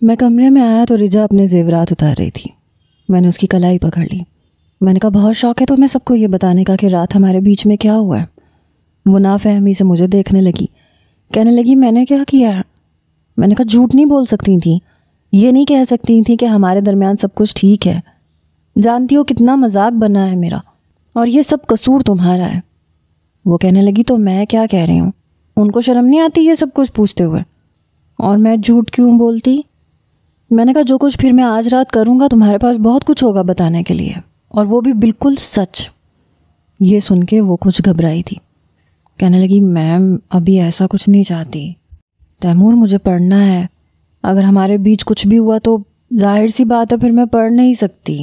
میں کمرے میں آیا تو رجا اپنے زیورات اتار رہی تھی۔ میں نے اس کی کلائی پکڑ لی۔ میں نے کہا بہت شوق ہے تمہیں سب کو یہ بتانے کا کہ رات ہمارے بیچ میں کیا ہوا ہے۔ وہ نافہمی سے مجھے دیکھنے لگی، کہنے لگی میں نے کیا کیا ہے؟ میں نے کہا جھوٹ نہیں بول سکتی تھی، یہ نہیں کہہ سکتی تھی کہ ہمارے درمیان سب کچھ ٹھیک ہے، جانتی ہو کتنا مذاق بنا ہے میرا اور یہ سب قصور تمہارا ہے۔ وہ کہنے لگی تو میں کیا کہہ رہی ہوں، ان کو شرم نہیں آتی یہ سب کچھ پوچھتے ہوئے؟ اور میں جھوٹ کیوں بولتی؟ میں نے کہا جو کچھ پھر میں آج رات کروں گا تمہارے پاس بہت کچھ ہوگا بتانے کے لیے، اور وہ بھی بالکل سچ۔ یہ سن کے وہ کچھ گھبرائی تھی، کہنے لگی میم ابھی ایسا کچھ نہیں چاہتی، تیمور مجھے پڑھنا ہے، اگر ہمارے بیچ کچھ بھی ہوا تو ظاہر سی بات ہے پھر میں پڑھ نہیں سکتی،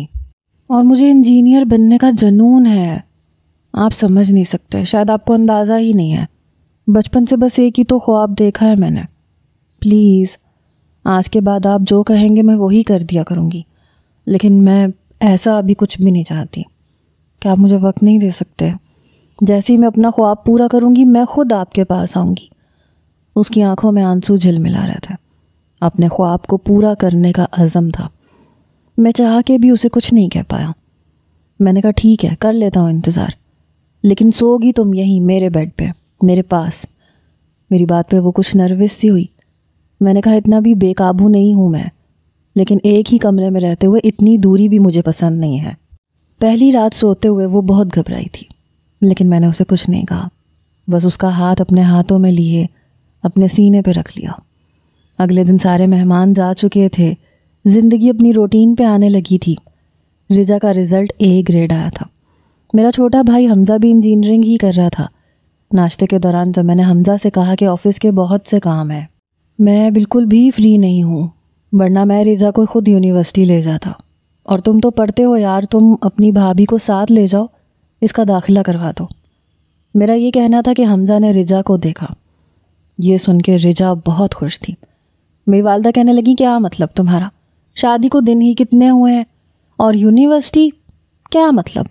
اور مجھے انجینئر بننے کا جنون ہے، آپ سمجھ نہیں سکتے، شاید آپ کو اندازہ ہی نہیں ہے، بچپن سے بس ایک ہی تو خواب دیکھا ہے میں نے، پلیز آج کے بعد آپ جو کہیں گے میں وہی کر دیا کروں گی، لیکن میں ایسا ابھی کچھ بھی نہیں چاہتی، کیا آپ مجھے وقت نہیں دے سکتے؟ جیسے ہی میں اپنا خواب پورا کروں گی میں خود آپ کے پاس آؤں گی۔ اس کی آنکھوں میں آنسو جھلملا رہے تھے، اپنے خواب کو پورا کرنے کا عزم تھا۔ میں چاہ کے بھی اسے کچھ نہیں کہہ پایا۔ میں نے کہا ٹھیک ہے کر لیتا ہوں انتظار، لیکن سو گی تم یہیں میرے بیڈ پہ میرے پاس۔ میری بات پہ وہ کچھ نروس سی ہوئی۔ میں نے کہا اتنا بھی بے قابو نہیں ہوں میں، لیکن ایک ہی کمرے میں رہتے ہوئے اتنی دوری بھی مجھے پسند نہیں ہے۔ پہلی رات سوتے ہوئے وہ بہت گھبرائی تھی، لیکن میں نے اسے کچھ نہیں کہا، بس اس کا ہاتھ اپنے ہاتھوں میں لیے اپنے سینے پہ رکھ لیا۔ اگلے دن سارے مہمان جا چکے تھے، زندگی اپنی روٹین پہ آنے لگی تھی۔ رجا کا رزلٹ A گریڈ آیا تھا۔ میرا چھوٹا بھائی حمزہ بھی انجینئرنگ ہی کر رہا تھا۔ ناشتے کے دوران جب میں نے حمزہ سے کہا کہ آفس کے بہت سے کام ہیں، میں بالکل بھی فری نہیں ہوں، ورنہ میں رجا کو خود یونیورسٹی لے جاتا، اور تم تو پڑھتے ہو یار، تم اپنی بھابھی کو ساتھ لے جاؤ، اس کا داخلہ کروا دو۔ میرا یہ کہنا تھا کہ حمزہ نے رجا کو دیکھا۔ یہ سن کے رجا بہت خوش تھی۔ میری والدہ کہنے لگی کیا مطلب تمہارا، شادی کو دن ہی کتنے ہوئے ہیں اور یونیورسٹی کیا مطلب؟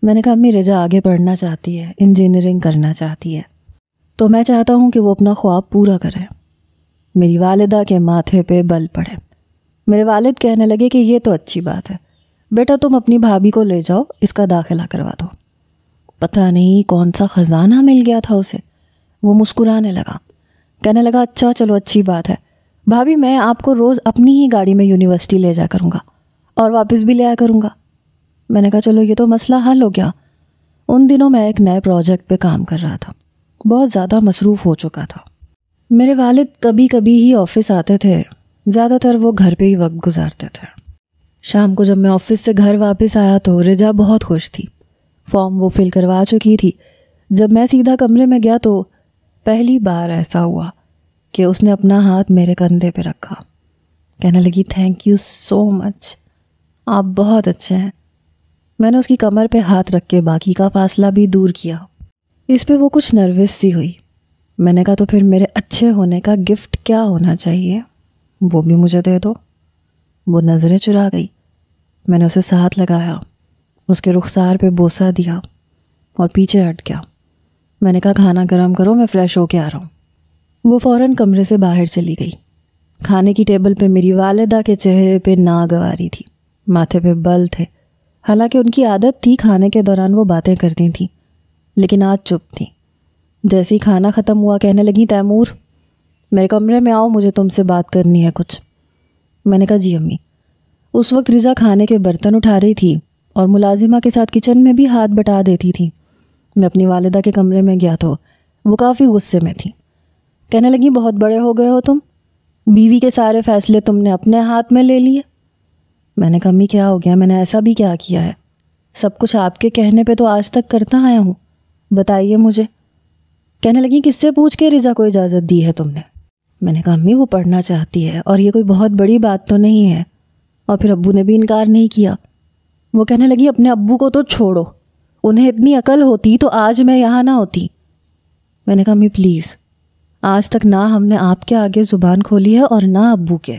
میں نے کہا امی رجا آگے پڑھنا چاہتی ہے، انجینئرنگ کرنا چاہتی ہے۔ تو میں چاہتا ہوں کہ وہ اپنا خواب پورا کرے۔ میری والدہ کے ماتھے پہ بل پڑے۔ میرے والد کہنے لگے کہ یہ تو اچھی بات ہے، بیٹا تم اپنی بھابھی کو لے جاؤ، اس کا داخلہ کروا دو۔ پتہ نہیں کون سا خزانہ مل گیا تھا اسے۔ وہ مسکرانے لگا، کہنے لگا اچھا چلو اچھی بات ہے بھابھی، میں آپ کو روز اپنی ہی گاڑی میں یونیورسٹی لے جا کروں گا اور واپس بھی لے آیا کروں گا۔ میں نے کہا چلو یہ تو مسئلہ حل ہو گیا۔ ان دنوں میں ایک نئے پروجیکٹ پہ کام کر رہا تھا، بہت زیادہ مصروف ہو چکا تھا۔ میرے والد کبھی کبھی ہی آفس آتے تھے، زیادہ تر وہ گھر پہ ہی وقت گزارتے تھے۔ شام کو جب میں آفس سے گھر واپس آیا تو رجا بہت خوش تھی۔ فارم وہ فل کروا چکی تھی۔ جب میں سیدھا کمرے میں گیا تو پہلی بار ایسا ہوا کہ اس نے اپنا ہاتھ میرے کندھے پہ رکھا، کہنے لگی تھینک یو سو مچ، آپ بہت اچھے ہیں۔ میں نے اس کی کمر پہ ہاتھ رکھ کے باقی کا فاصلہ بھی دور کیا۔ اس پہ وہ کچھ نروس سی ہوئی۔ میں نے کہا تو پھر میرے اچھے ہونے کا گفٹ کیا ہونا چاہیے، وہ بھی مجھے دے دو۔ وہ نظریں چرا گئی۔ میں نے اسے ساتھ لگایا، اس کے رخسار پہ بوسہ دیا اور پیچھے ہٹ گیا۔ میں نے کہا کھانا گرم کرو، میں فریش ہو کے آ رہا ہوں۔ وہ فوراً کمرے سے باہر چلی گئی۔ کھانے کی ٹیبل پہ میری والدہ کے چہرے پہ ناگواری تھی، ماتھے پہ بل تھے۔ حالانکہ ان کی عادت تھی کھانے کے دوران وہ باتیں کرتی تھیں، لیکن آج چپ تھیں۔ جیسے ہی کھانا ختم ہوا کہنے لگی تیمور میرے کمرے میں آؤ، مجھے تم سے بات کرنی ہے کچھ۔ میں نے کہا جی امی۔ اس وقت رضا کھانے کے برتن اٹھا رہی تھی اور ملازمہ کے ساتھ کچن میں بھی ہاتھ بٹا دیتی تھی۔ میں اپنی والدہ کے کمرے میں گیا تو وہ کافی غصے میں تھی۔ کہنے لگی بہت بڑے ہو گئے ہو تم، بیوی کے سارے فیصلے تم نے اپنے ہاتھ میں لے لیے۔ میں نے کہا امی کیا ہو گیا، میں نے ایسا بھی کیا کیا ہے؟ سب کچھ آپ کے کہنے پہ تو آج تک کرتا آیا ہوں، بتائیے مجھے۔ کہنے لگی کس سے پوچھ کے رضا کو اجازت دی ہے تم نے؟ میں نے کہا امی وہ پڑھنا چاہتی ہے اور یہ کوئی بہت بڑی بات تو نہیں ہے، اور پھر ابو نے بھی انکار نہیں کیا۔ وہ کہنے لگی اپنے ابو کو تو چھوڑو، انہیں اتنی عقل ہوتی تو آج میں یہاں نہ ہوتی۔ میں نے کہا امی پلیز، آج تک نہ ہم نے آپ کے آگے زبان کھولی ہے اور نہ ابو کے۔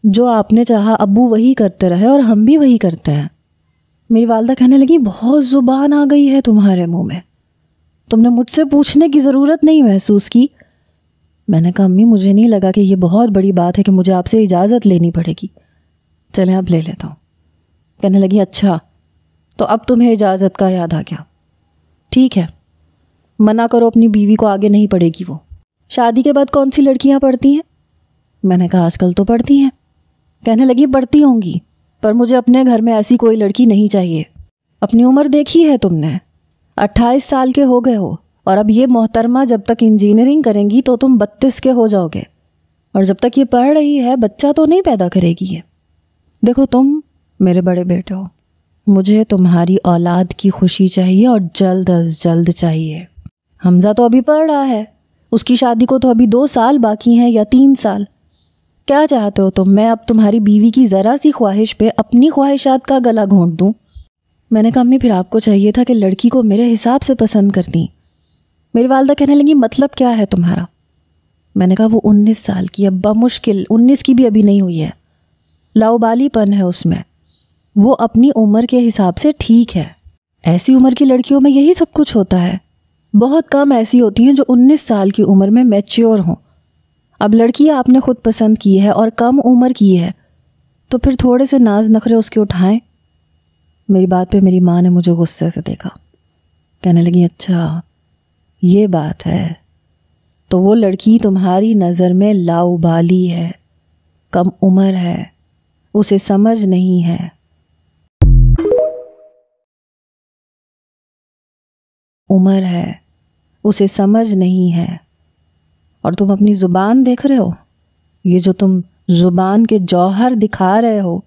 جو آپ نے چاہا ابو وہی کرتے رہے اور ہم بھی وہی کرتے ہیں۔ میری والدہ کہنے لگی بہت زبان آ گئی ہے تمہارے منہ میں، تم نے مجھ سے پوچھنے کی ضرورت نہیں محسوس کی۔ میں نے کہا امی مجھے نہیں لگا کہ یہ بہت بڑی بات ہے کہ مجھے آپ سے اجازت لینی پڑے گی، چلیں اب لے لیتا ہوں۔ کہنے لگی اچھا تو اب تمہیں اجازت کا یاد آ گیا، ٹھیک ہے، منع کرو اپنی بیوی کو، آگے نہیں پڑے گی وہ۔ شادی کے بعد کون سی لڑکیاں پڑھتی ہیں؟ میں نے کہا آج کل تو پڑھتی ہیں۔ کہنے لگی پڑھتی ہوں گی، پر مجھے اپنے گھر میں ایسی کوئی لڑکی نہیں چاہیے۔ اپنی عمر دیکھی ہے تم نے، 28 سال کے ہو گئے ہو، اور اب یہ محترمہ جب تک انجینئرنگ کریں گی تو تم 32 کے ہو جاؤ گے، اور جب تک یہ پڑھ رہی ہے بچہ تو نہیں پیدا کرے گی یہ۔ دیکھو تم میرے بڑے بیٹے ہو، مجھے تمہاری اولاد کی خوشی چاہیے اور جلد از جلد چاہیے۔ حمزہ تو ابھی پڑھ رہا ہے، اس کی شادی کو تو ابھی 2 سال باقی ہیں یا 3 سال۔ کیا چاہتے ہو تم، میں اب تمہاری بیوی کی ذرا سی خواہش پہ اپنی خواہشات کا گلا گھونٹ دوں؟ میں نے کہا امی پھر آپ کو چاہیے تھا کہ لڑکی کو میرے حساب سے پسند کرتی۔ میری والدہ کہنے لگی مطلب کیا ہے تمہارا؟ میں نے کہا وہ 19 سال کی، اب بمشکل 19 کی بھی ابھی نہیں ہوئی ہے، لاؤبالی پن ہے اس میں، وہ اپنی عمر کے حساب سے ٹھیک ہے۔ ایسی عمر کی لڑکیوں میں یہی سب کچھ ہوتا ہے، بہت کم ایسی ہوتی ہیں جو 19 سال کی عمر میں میچیور ہوں۔ اب لڑکی آپ نے خود پسند کی ہے اور کم عمر کی ہے، تو پھر تھوڑے سے ناز نخرے اس کے اٹھائیں۔ میری بات پہ میری ماں نے مجھے غصے سے دیکھا، کہنے لگی اچھا یہ بات ہے، تو وہ لڑکی تمہاری نظر میں لاؤبالی ہے، کم عمر ہے، اسے سمجھ نہیں ہے۔ عمر ہے، اسے سمجھ نہیں ہے، اور تم اپنی زبان دیکھ رہے ہو، یہ جو تم زبان کے جوہر دکھا رہے ہو،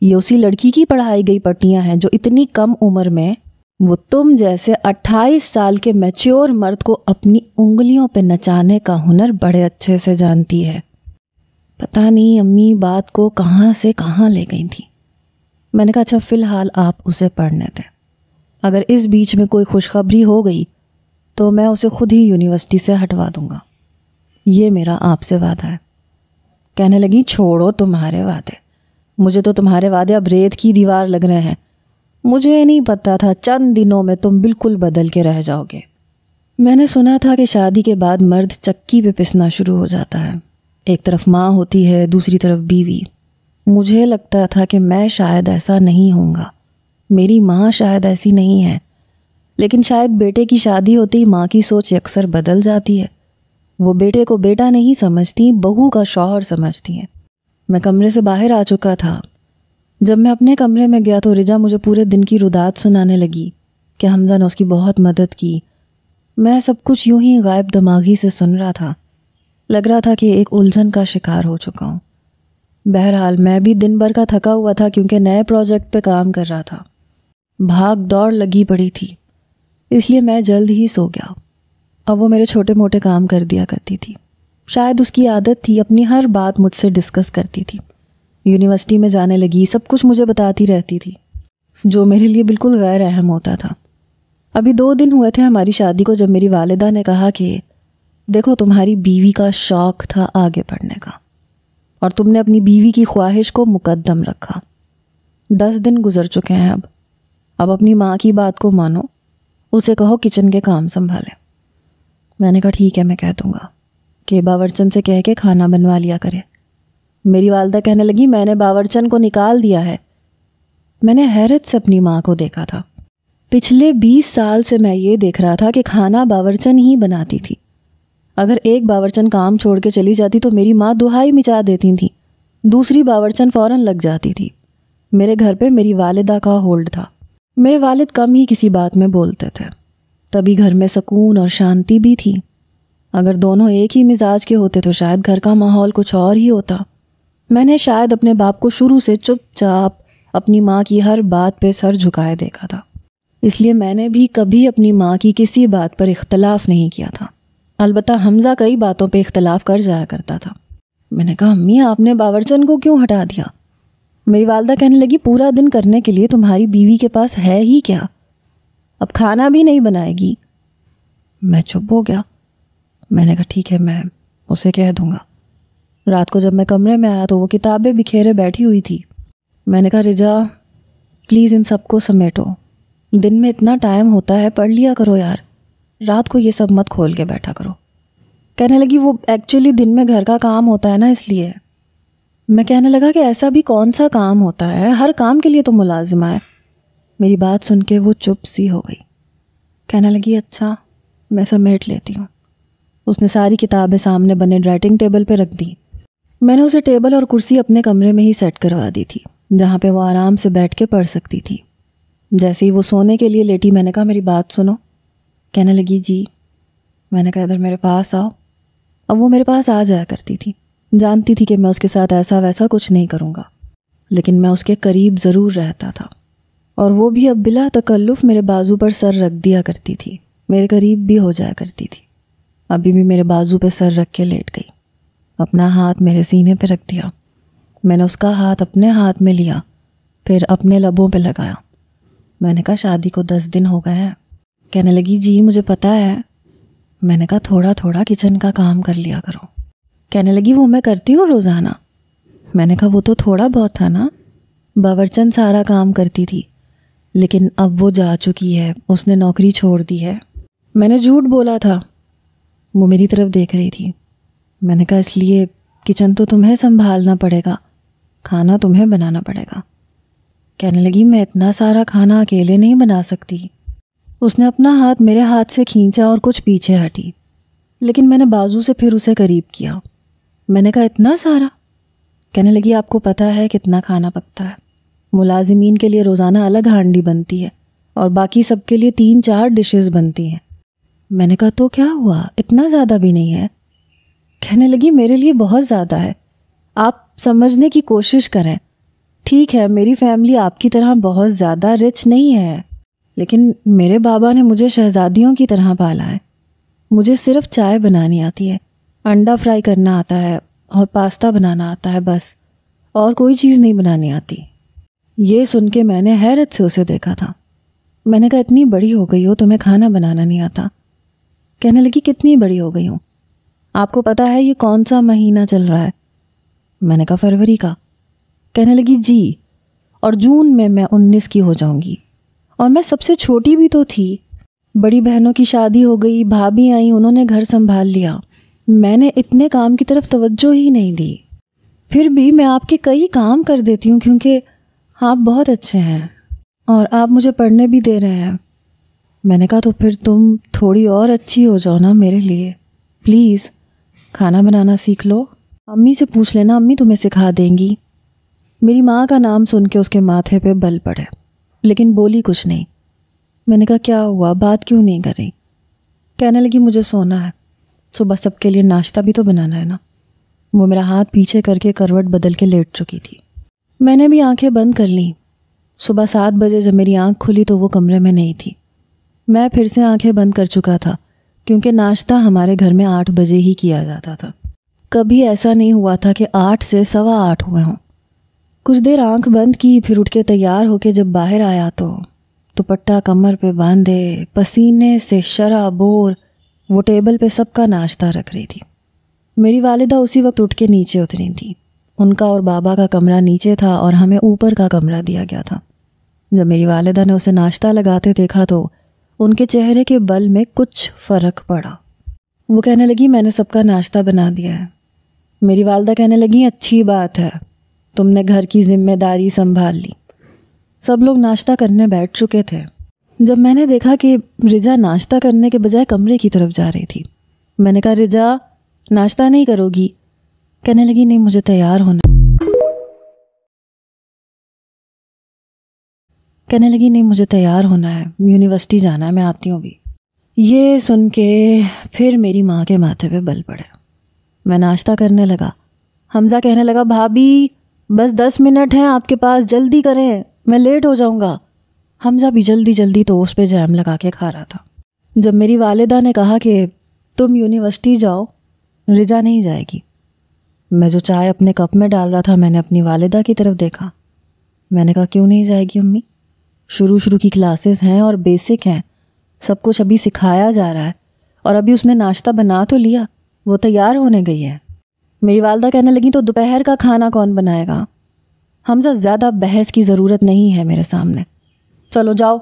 یہ اسی لڑکی کی پڑھائی گئی پٹیاں ہیں جو اتنی کم عمر میں وہ تم جیسے 28 سال کے میچیور مرد کو اپنی انگلیوں پہ نچانے کا ہنر بڑے اچھے سے جانتی ہے۔ پتہ نہیں امی بات کو کہاں سے کہاں لے گئی تھی۔ میں نے کہا اچھا فی الحال آپ اسے پڑھنے دیں، اگر اس بیچ میں کوئی خوشخبری ہو گئی تو میں اسے خود ہی یونیورسٹی سے ہٹوا دوں گا، یہ میرا آپ سے وعدہ ہے۔ کہنے لگی چھوڑو تمہارے وعدے، مجھے تو تمہارے وعدے اب ریت کی دیوار لگ رہے ہیں، مجھے نہیں پتا تھا چند دنوں میں تم بالکل بدل کے رہ جاؤ گے۔ میں نے سنا تھا کہ شادی کے بعد مرد چکی پہ پسنا شروع ہو جاتا ہے، ایک طرف ماں ہوتی ہے، دوسری طرف بیوی۔ مجھے لگتا تھا کہ میں شاید ایسا نہیں ہوں گا، میری ماں شاید ایسی نہیں ہے، لیکن شاید بیٹے کی شادی ہوتی ہی ماں کی سوچ اکثر بدل جاتی ہے۔ وہ بیٹے کو بیٹا نہیں سمجھتی، بہو کا شوہر سمجھتی ہیں۔ میں کمرے سے باہر آ چکا تھا۔ جب میں اپنے کمرے میں گیا تو رجا مجھے پورے دن کی ردات سنانے لگی کہ حمزہ نے اس کی بہت مدد کی۔ میں سب کچھ یوں ہی غائب دماغی سے سن رہا تھا، لگ رہا تھا کہ ایک الجھن کا شکار ہو چکا ہوں۔ بہرحال میں بھی دن بھر کا تھکا ہوا تھا کیونکہ نئے پروجیکٹ پہ کام کر رہا تھا، بھاگ دوڑ لگی پڑی تھی، اس لیے میں جلد ہی سو گیا۔ اب وہ میرے چھوٹے موٹے کام کر دیا کرتی تھی، شاید اس کی عادت تھی، اپنی ہر بات مجھ سے ڈسکس کرتی تھی۔ یونیورسٹی میں جانے لگی، سب کچھ مجھے بتاتی رہتی تھی، جو میرے لیے بالکل غیر اہم ہوتا تھا۔ ابھی 2 دن ہوئے تھے ہماری شادی کو جب میری والدہ نے کہا کہ دیکھو تمہاری بیوی کا شوق تھا آگے پڑھنے کا اور تم نے اپنی بیوی کی خواہش کو مقدم رکھا۔ 10 دن گزر چکے ہیں، اب اپنی ماں کی بات کو مانو، اسے کہو کچن کے کام سنبھالے۔ میں نے کہا ٹھیک ہے، میں کہہ دوں گا کہ باورچن سے کہہ کے کھانا بنوا لیا کرے۔ میری والدہ کہنے لگی میں نے باورچن کو نکال دیا ہے۔ میں نے حیرت سے اپنی ماں کو دیکھا تھا۔ پچھلے 20 سال سے میں یہ دیکھ رہا تھا کہ کھانا باورچن ہی بناتی تھی۔ اگر ایک باورچن کام چھوڑ کے چلی جاتی تو میری ماں دہائی مچا دیتی تھی، دوسری باورچن فوراً لگ جاتی تھی۔ میرے گھر پہ میری والدہ کا ہولڈ تھا، میرے والد کم ہی کسی بات میں بولتے تھے، تبھی گھر میں سکون اور شانتی بھی تھی۔ اگر دونوں ایک ہی مزاج کے ہوتے تو شاید گھر کا ماحول کچھ اور ہی ہوتا۔ میں نے شاید اپنے باپ کو شروع سے چپ چاپ اپنی ماں کی ہر بات پہ سر جھکائے دیکھا تھا، اس لیے میں نے بھی کبھی اپنی ماں کی کسی بات پر اختلاف نہیں کیا تھا۔ البتہ حمزہ کئی باتوں پہ اختلاف کر جایا کرتا تھا۔ میں نے کہا امی آپ نے باورچن کو کیوں ہٹا دیا؟ میری والدہ کہنے لگی پورا دن کرنے کے لیے تمہاری بیوی کے پاس ہے ہی کیا، اب کھانا بھی نہیں بنائے گی۔ میں چپ ہو گیا۔ میں نے کہا ٹھیک ہے، میں اسے کہہ دوں گا۔ رات کو جب میں کمرے میں آیا تو وہ کتابیں بکھیرے بیٹھی ہوئی تھی۔ میں نے کہا رجا پلیز ان سب کو سمیٹو، دن میں اتنا ٹائم ہوتا ہے، پڑھ لیا کرو یار، رات کو یہ سب مت کھول کے بیٹھا کرو۔ کہنے لگی وہ ایکچولی دن میں گھر کا کام ہوتا ہے نا اس لیے۔ میں کہنے لگا کہ ایسا بھی کون سا کام ہوتا ہے، ہر کام کے لیے تو ملازمہ ہے۔ میری بات سن کے وہ چپ سی ہو گئی، کہنے لگی اچھا میں سمیٹ لیتی ہوں۔ اس نے ساری کتابیں سامنے بنے رائٹنگ ٹیبل پہ رکھ دی۔ میں نے اسے ٹیبل اور کرسی اپنے کمرے میں ہی سیٹ کروا دی تھی جہاں پہ وہ آرام سے بیٹھ کے پڑھ سکتی تھی۔ جیسے ہی وہ سونے کے لیے لیٹی میں نے کہا میری بات سنو۔ کہنے لگی جی۔ میں نے کہا ادھر میرے پاس آؤ۔ اب وہ میرے پاس آ جایا کرتی تھی، جانتی تھی کہ میں اس کے ساتھ ایسا ویسا کچھ نہیں کروں گا، لیکن میں اس کے قریب ضرور رہتا تھا، اور وہ بھی اب بلا تکلف میرے بازو پر سر رکھ دیا کرتی تھی، میرے قریب بھی ہو جایا کرتی تھی۔ ابھی بھی میرے بازو پہ سر رکھ کے لیٹ گئی، اپنا ہاتھ میرے سینے پہ رکھ دیا۔ میں نے اس کا ہاتھ اپنے ہاتھ میں لیا، پھر اپنے لبوں پہ لگایا۔ میں نے کہا شادی کو 10 دن ہو گئے ہیں۔ کہنے لگی جی مجھے پتہ ہے۔ میں نے کہا تھوڑا تھوڑا کچن کا کام کر لیا کرو۔ کہنے لگی وہ میں کرتی ہوں روزانہ۔ میں نے کہا وہ تو تھوڑا بہت تھا نا، باورچن سارا کام کرتی تھی، لیکن اب وہ جا چکی ہے، اس نے نوکری چھوڑ دی ہے۔ میں نے جھوٹ بولا تھا۔ وہ میری طرف دیکھ رہی تھی۔ میں نے کہا اس لیے کچن تو تمہیں سنبھالنا پڑے گا، کھانا تمہیں بنانا پڑے گا۔ کہنے لگی میں اتنا سارا کھانا اکیلے نہیں بنا سکتی۔ اس نے اپنا ہاتھ میرے ہاتھ سے کھینچا اور کچھ پیچھے ہٹی، لیکن میں نے بازو سے پھر اسے قریب کیا۔ میں نے کہا اتنا سارا؟ کہنے لگی آپ کو پتہ ہے کتنا کھانا پکتا ہے، ملازمین کے لیے روزانہ الگ ہانڈی بنتی ہے اور باقی سب کے لیے 3-4 ڈشز بنتی ہیں۔ میں نے کہا تو کیا ہوا، اتنا زیادہ بھی نہیں ہے؟ کہنے لگی میرے لیے بہت زیادہ ہے، آپ سمجھنے کی کوشش کریں۔ ٹھیک ہے میری فیملی آپ کی طرح بہت زیادہ رچ نہیں ہے، لیکن میرے بابا نے مجھے شہزادیوں کی طرح پالا ہے۔ مجھے صرف چائے بنانی آتی ہے، انڈا فرائی کرنا آتا ہے اور پاستا بنانا آتا ہے، بس اور کوئی چیز نہیں بنانی آتی۔ یہ سن کے میں نے حیرت سے اسے دیکھا تھا۔ میں نے کہا اتنی بڑی ہو گئی ہو تمہیں کھانا بنانا نہیں آتا؟ کہنے لگی کتنی بڑی ہو گئی ہوں؟ آپ کو پتہ ہے یہ کون سا مہینہ چل رہا ہے؟ میں نے کہا فروری کا۔ کہنے لگی جی، اور جون میں 19 کی ہو جاؤں گی، اور میں سب سے چھوٹی بھی تو تھی۔ بڑی بہنوں کی شادی ہو گئی، بھابھی آئیں، انہوں نے گھر سنبھال لیا، میں نے اتنے کام کی طرف توجہ ہی نہیں دی۔ پھر بھی میں آپ کے کئی کام کر دیتی ہوں کیونکہ آپ بہت اچھے ہیں اور آپ مجھے پڑھنے بھی دے رہے ہیں۔ میں نے کہا تو پھر تم تھوڑی اور اچھی ہو جاؤ نا میرے لیے، پلیز کھانا بنانا سیکھ لو، امی سے پوچھ لینا، امی تمہیں سکھا دیں گی۔ میری ماں کا نام سن کے اس کے ماتھے پہ بل پڑے، لیکن بولی کچھ نہیں۔ میں نے کہا کیا ہوا، بات کیوں نہیں کر رہی؟ کہنے لگی مجھے سونا ہے، صبح سب کے لیے ناشتہ بھی تو بنانا ہے نا۔ وہ میرا ہاتھ پیچھے کر کے کروٹ بدل کے لیٹ چکی تھی۔ میں نے بھی آنکھیں بند کر لیں۔ صبح 7 بجے جب میری آنکھ کھلی تو وہ کمرے میں نہیں تھی۔ میں پھر سے آنکھیں بند کر چکا تھا کیونکہ ناشتہ ہمارے گھر میں 8 بجے ہی کیا جاتا تھا۔ کبھی ایسا نہیں ہوا تھا کہ 8 سے 8:15 ہوئے ہوں۔ کچھ دیر آنکھ بند کی، پھر اٹھ کے تیار ہو کے جب باہر آیا تو دوپٹہ کمر پہ باندھے، پسینے سے شرابور، وہ ٹیبل پہ سب کا ناشتہ رکھ رہی تھی۔ میری والدہ اسی وقت اٹھ کے نیچے اتری تھیں۔ ان کا اور بابا کا کمرہ نیچے تھا اور ہمیں اوپر کا کمرہ دیا گیا تھا۔ جب میری والدہ نے اسے ناشتہ لگاتے دیکھا تو ان کے چہرے کے بل میں کچھ فرق پڑا۔ وہ کہنے لگی میں نے سب کا ناشتہ بنا دیا ہے۔ میری والدہ کہنے لگی اچھی بات ہے، تم نے گھر کی ذمہ داری سنبھال لی۔ سب لوگ ناشتہ کرنے بیٹھ چکے تھے جب میں نے دیکھا کہ رجا ناشتہ کرنے کے بجائے کمرے کی طرف جا رہی تھی۔ میں نے کہا رجا ناشتہ نہیں کرو گی؟ کہنے لگی نہیں مجھے تیار ہونا ہے، یونیورسٹی جانا ہے، میں آتی ہوں بھی۔ یہ سن کے پھر میری ماں کے ماتھے پہ بل پڑے۔ میں ناشتہ کرنے لگا۔ حمزہ کہنے لگا بھابھی بس 10 منٹ ہیں آپ کے پاس، جلدی کریں میں لیٹ ہو جاؤں گا۔ حمزہ بھی جلدی جلدی تو اس پہ جیم لگا کے کھا رہا تھا۔ جب میری والدہ نے کہا کہ تم یونیورسٹی جاؤ، رجا نہیں جائے گی، میں جو چائے اپنے کپ میں ڈال رہا تھا میں نے اپنی والدہ کی طرف دیکھا۔ میں نے کہا کیوں نہیں جائے گی امی؟ شروع کی کلاسز ہیں اور بیسک ہیں، سب کچھ ابھی سکھایا جا رہا ہے، اور ابھی اس نے ناشتہ بنا تو لیا، وہ تیار ہونے گئی ہے۔ میری والدہ کہنے لگی تو دوپہر کا کھانا کون بنائے گا؟ حمزہ زیادہ بحث کی ضرورت نہیں ہے میرے سامنے، چلو جاؤ۔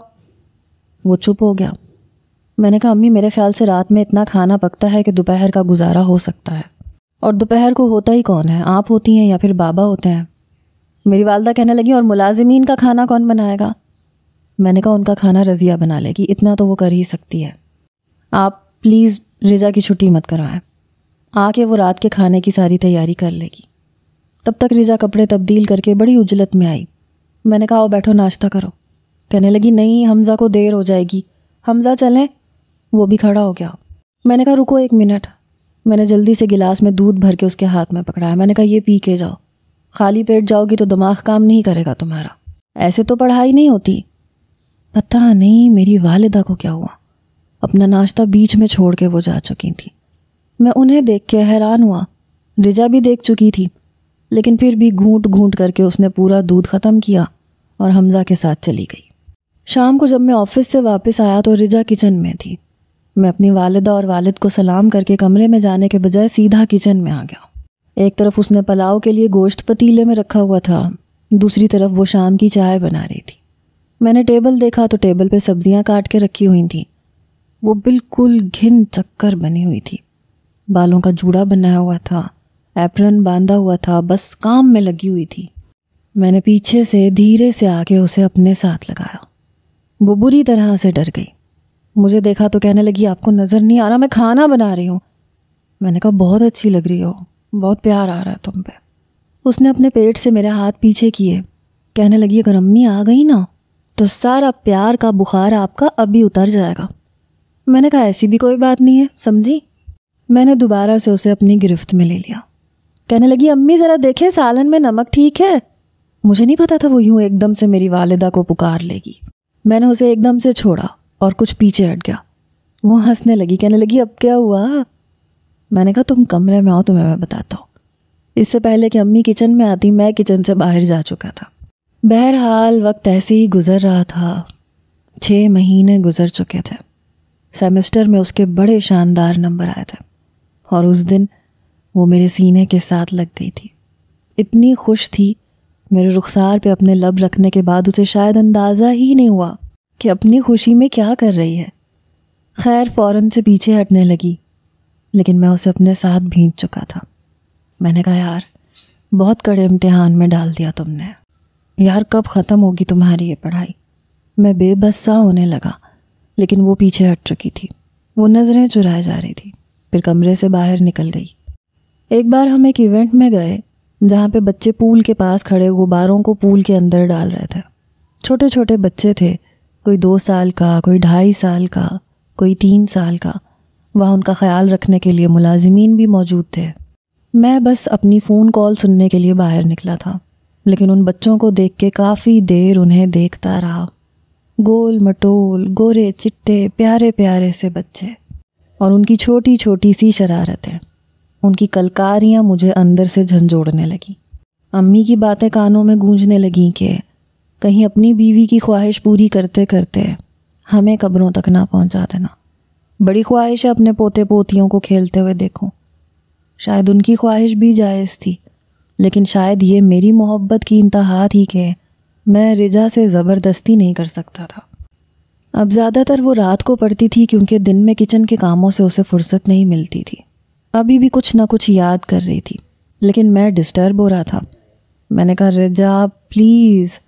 وہ چپ ہو گیا۔ میں نے کہا امی میرے خیال سے رات میں اتنا کھانا پکتا ہے کہ دوپہر کا گزارا ہو سکتا ہے، اور دوپہر کو ہوتا ہی کون ہے، آپ ہوتی ہیں یا پھر بابا ہوتے ہیں؟ میری والدہ کہنے لگی اور ملازمین کا کھانا کون بنائے گا؟ میں نے کہا ان کا کھانا رضیہ بنا لے گی، اتنا تو وہ کر ہی سکتی ہے، آپ پلیز رجا کی چھٹی مت کروائیں، آ کے وہ رات کے کھانے کی ساری تیاری کر لے گی۔ تب تک رجا کپڑے تبدیل کر کے بڑی عجلت میں آئی۔ میں نے کہا آؤ بیٹھو ناشتہ کرو۔ کہنے لگی نہیں حمزہ کو دیر ہو جائے گی، حمزہ چلیں۔ وہ بھی کھڑا ہو گیا۔ میں نے کہا رکو 1 منٹ۔ میں نے جلدی سے گلاس میں دودھ بھر کے اس کے ہاتھ میں پکڑایا۔ میں نے کہا یہ پی کے جاؤ، خالی پیٹ جاؤ گی تو دماغ کام نہیں کرے گا تمہارا، ایسے تو پڑھائی نہیں ہوتی۔ پتہ نہیں میری والدہ کو کیا ہوا، اپنا ناشتہ بیچ میں چھوڑ کے وہ جا چکی تھی۔ میں انہیں دیکھ کے حیران ہوا۔ رجا بھی دیکھ چکی تھی، لیکن پھر بھی گھونٹ گھونٹ کر کے اس نے پورا دودھ ختم کیا اور حمزہ کے ساتھ چلی گئی۔ شام کو جب میں آفس سے واپس آیا تو رجا کچن میں تھی۔ میں اپنی والدہ اور والد کو سلام کر کے کمرے میں جانے کے بجائے سیدھا کچن میں آ گیا۔ ایک طرف اس نے پلاؤ کے لیے گوشت پتیلے میں رکھا ہوا تھا، دوسری طرف وہ شام کی چائے بنا رہی تھی۔ میں نے ٹیبل دیکھا تو ٹیبل پہ سبزیاں کاٹ کے رکھی ہوئی تھیں، وہ بالکل گھن چکر بنی ہوئی تھی۔ بالوں کا جوڑا بنایا ہوا تھا، ایپرن باندھا ہوا تھا، بس کام میں لگی ہوئی تھی۔ میں نے پیچھے سے دھیرے سے آ کے اسے اپنے ساتھ لگایا۔ وہ بری طرح سے ڈر گئی۔ مجھے دیکھا تو کہنے لگی آپ کو نظر نہیں آ رہا میں کھانا بنا رہی ہوں؟ میں نے کہا بہت اچھی لگ رہی ہو، بہت پیار آ رہا ہے تم پہ۔ اس نے اپنے پیٹ سے میرے ہاتھ پیچھے کیے، کہنے لگی اگر امی آ گئی نا تو سارا پیار کا بخار آپ کا ابھی اتر جائے گا۔ میں نے کہا ایسی بھی کوئی بات نہیں ہے سمجھی۔ میں نے دوبارہ سے اسے اپنی گرفت میں لے لیا۔ کہنے لگی امی ذرا دیکھیں سالن میں نمک ٹھیک ہے؟ مجھے نہیں پتا تھا وہ یوں ایک دم سے میری والدہ کو پکار لے گی۔ میں نے اسے ایک دم سے چھوڑا اور کچھ پیچھے ہٹ گیا۔ وہ ہنسنے لگی، کہنے لگی اب کیا ہوا؟ میں نے کہا تم کمرے میں آؤ تمہیں میں بتاتا ہوں۔ اس سے پہلے کہ امی کچن میں آتی میں کچن سے باہر جا چکا تھا۔ بہرحال وقت ایسے ہی گزر رہا تھا۔ 6 مہینے گزر چکے تھے۔ سیمسٹر میں اس کے بڑے شاندار نمبر آئے تھے اور اس دن وہ میرے سینے کے ساتھ لگ گئی تھی۔ اتنی خوش تھی، میرے رخسار پہ اپنے لب رکھنے کے بعد اسے شاید اندازہ ہی نہیں ہوا کہ اپنی خوشی میں کیا کر رہی ہے۔ خیر فوراً سے پیچھے ہٹنے لگی، لیکن میں اسے اپنے ساتھ بھینچ چکا تھا۔ میں نے کہا یار بہت کڑے امتحان میں ڈال دیا تم نے، یار کب ختم ہوگی تمہاری یہ پڑھائی؟ میں بے بس سا ہونے لگا، لیکن وہ پیچھے ہٹ چکی تھی، وہ نظریں چرائے جا رہی تھی، پھر کمرے سے باہر نکل گئی۔ ایک بار ہم ایک ایونٹ میں گئے جہاں پہ بچے پول کے پاس کھڑے غباروں کو پول کے اندر ڈال رہے تھے۔ چھوٹے چھوٹے بچے تھے، کوئی 2 سال کا، کوئی 2.5 سال کا، کوئی 3 سال کا۔ وہاں ان کا خیال رکھنے کے لیے ملازمین بھی موجود تھے۔ میں بس اپنی فون کال سننے کے لیے باہر نکلا تھا، لیکن ان بچوں کو دیکھ کے کافی دیر انہیں دیکھتا رہا۔ گول مٹول، گورے چٹے، پیارے پیارے سے بچے، اور ان کی چھوٹی چھوٹی سی شرارتیں، ان کی کلکاریاں مجھے اندر سے جھنجھوڑنے لگیں۔ امی کی باتیں کانوں میں گونجنے لگیں کہ کہیں اپنی بیوی کی خواہش پوری کرتے کرتے ہمیں قبروں تک نہ پہنچا دینا۔ بڑی خواہش ہے اپنے پوتے پوتیوں کو کھیلتے ہوئے دیکھوں۔ شاید ان کی خواہش بھی جائز تھی، لیکن شاید یہ میری محبت کی انتہا تھی کہ میں رجا سے زبردستی نہیں کر سکتا تھا۔ اب زیادہ تر وہ رات کو پڑھتی تھی کیونکہ دن میں کچن کے کاموں سے اسے فرصت نہیں ملتی تھی۔ ابھی بھی کچھ نہ کچھ یاد کر رہی تھی، لیکن میں ڈسٹرب ہو رہا تھا۔ میں نے کہا رجا پلیز،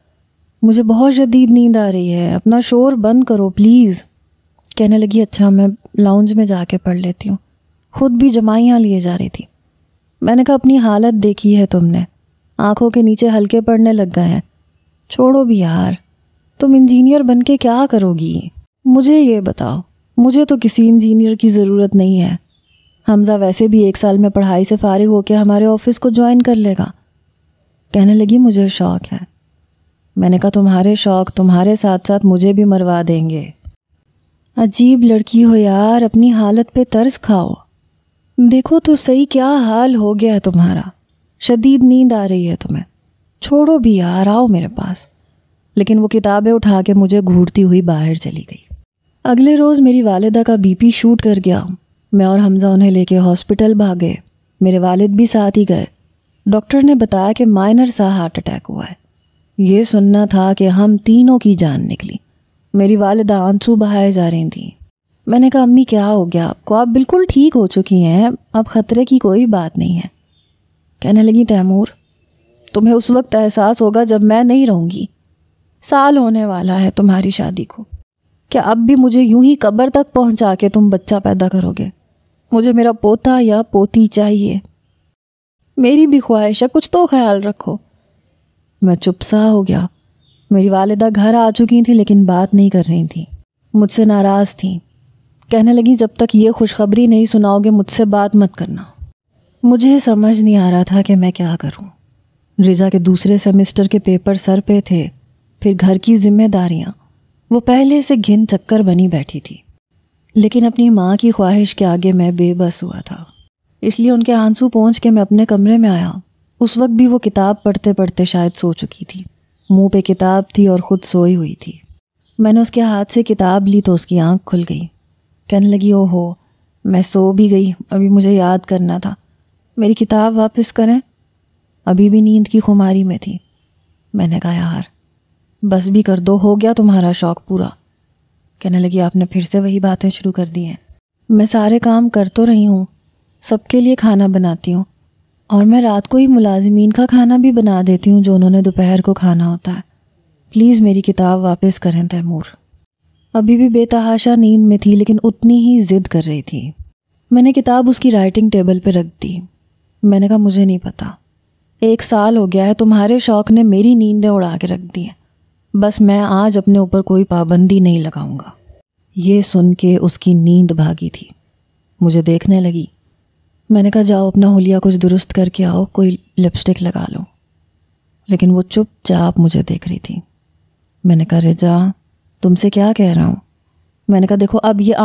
مجھے بہت شدید نیند آ رہی ہے، اپنا شور بند کرو پلیز۔ کہنے لگی اچھا میں لاؤنج میں جا کے پڑھ لیتی ہوں۔ خود بھی جمائیاں لیے جا رہی تھی۔ میں نے کہا اپنی حالت دیکھی ہے تم نے، آنکھوں کے نیچے ہلکے پڑنے لگ گئے ہیں، چھوڑو بھی یار، تم انجینئر بن کے کیا کرو گی؟ مجھے یہ بتاؤ، مجھے تو کسی انجینئر کی ضرورت نہیں ہے، حمزہ ویسے بھی 1 سال میں پڑھائی سے فارغ ہو کے ہمارے آفس کو جوائن کر لے گا۔ کہنے لگی مجھے شوق ہے۔ میں نے کہا تمہارے شوق تمہارے ساتھ ساتھ مجھے بھی مروا دیں گے۔ عجیب لڑکی ہو یار، اپنی حالت پہ ترس کھاؤ۔ دیکھو تو صحیح کیا حال ہو گیا ہے تمہارا، شدید نیند آ رہی ہے تمہیں، چھوڑو بھی یار، آؤ میرے پاس۔ لیکن وہ کتابیں اٹھا کے مجھے گھورتی ہوئی باہر چلی گئی۔ اگلے روز میری والدہ کا BP شوٹ کر گیا۔ میں اور حمزہ انہیں لے کے ہاسپٹل بھاگے، میرے والد بھی ساتھ ہی گئے۔ ڈاکٹر نے بتایا کہ مائنر سا ہارٹ اٹیک ہوا ہے۔ یہ سننا تھا کہ ہم تینوں کی جان نکلی۔ میری والدہ آنسو بہائے جا رہی تھیں۔ میں نے کہا امی کیا ہو گیا آپ کو؟ آپ بالکل ٹھیک ہو چکی ہیں، اب خطرے کی کوئی بات نہیں ہے۔ کہنے لگی تیمور تمہیں اس وقت احساس ہوگا جب میں نہیں رہوں گی، سال ہونے والا ہے تمہاری شادی کو، کیا اب بھی مجھے یوں ہی قبر تک پہنچا کے تم بچہ پیدا کرو گے؟ مجھے میرا پوتا یا پوتی چاہیے، میری بھی خواہش ہے، کچھ تو خیال رکھو۔ میں چپ سا ہو گیا۔ میری والدہ گھر آ چکی تھیں لیکن بات نہیں کر رہی تھیں، مجھ سے ناراض تھیں۔ کہنے لگی جب تک یہ خوشخبری نہیں سناؤ گے مجھ سے بات مت کرنا۔ مجھے سمجھ نہیں آ رہا تھا کہ میں کیا کروں۔ رجا کے دوسرے سیمسٹر کے پیپر سر پہ تھے، پھر گھر کی ذمہ داریاں، وہ پہلے سے گھن چکر بنی بیٹھی تھی، لیکن اپنی ماں کی خواہش کے آگے میں بے بس ہوا تھا۔ اس لیے ان کے آنسو پہنچ کے میں اپنے کمرے میں آیا۔ اس وقت بھی وہ کتاب پڑھتے پڑھتے شاید سو چکی تھی، منہ پہ کتاب تھی اور خود سوئی ہوئی تھی۔ میں نے اس کے ہاتھ سے کتاب لی تو اس کی آنکھ کھل گئی۔ کہنے لگی او ہو میں سو بھی گئی، ابھی مجھے یاد کرنا تھا، میری کتاب واپس کریں۔ ابھی بھی نیند کی خماری میں تھی۔ میں نے کہا یار بس بھی کر دو، ہو گیا تمہارا شوق پورا۔ کہنے لگی آپ نے پھر سے وہی باتیں شروع کر دی ہیں۔ میں سارے کام کر تو رہی ہوں، سب کے لیے کھانا بناتی ہوں، اور میں رات کو ہی ملازمین کا کھانا بھی بنا دیتی ہوں جو انہوں نے دوپہر کو کھانا ہوتا ہے۔ پلیز میری کتاب واپس کریں تیمور۔ ابھی بھی بے تحاشا نیند میں تھی لیکن اتنی ہی ضد کر رہی تھی۔ میں نے کتاب اس کی رائٹنگ ٹیبل پہ رکھ دی۔ میں نے کہا مجھے نہیں پتا، 1 سال ہو گیا ہے تمہارے شوق نے میری نیندیں اڑا کے رکھ دی ہیں، بس میں آج اپنے اوپر کوئی پابندی نہیں لگاؤں گا۔ یہ سن کے اس کی نیند بھاگی تھی، مجھے دیکھنے لگی۔ میں نے کہا جاؤ اپنا حلیہ کچھ درست کر کے آؤ، کوئی لپسٹک لگا لو، لیکن وہ چپ چاپ مجھے دیکھ رہی تھی۔ میں نے کہا رجا تم سے کیا کہہ رہا ہوں؟ میں نے کہا دیکھو اب یہ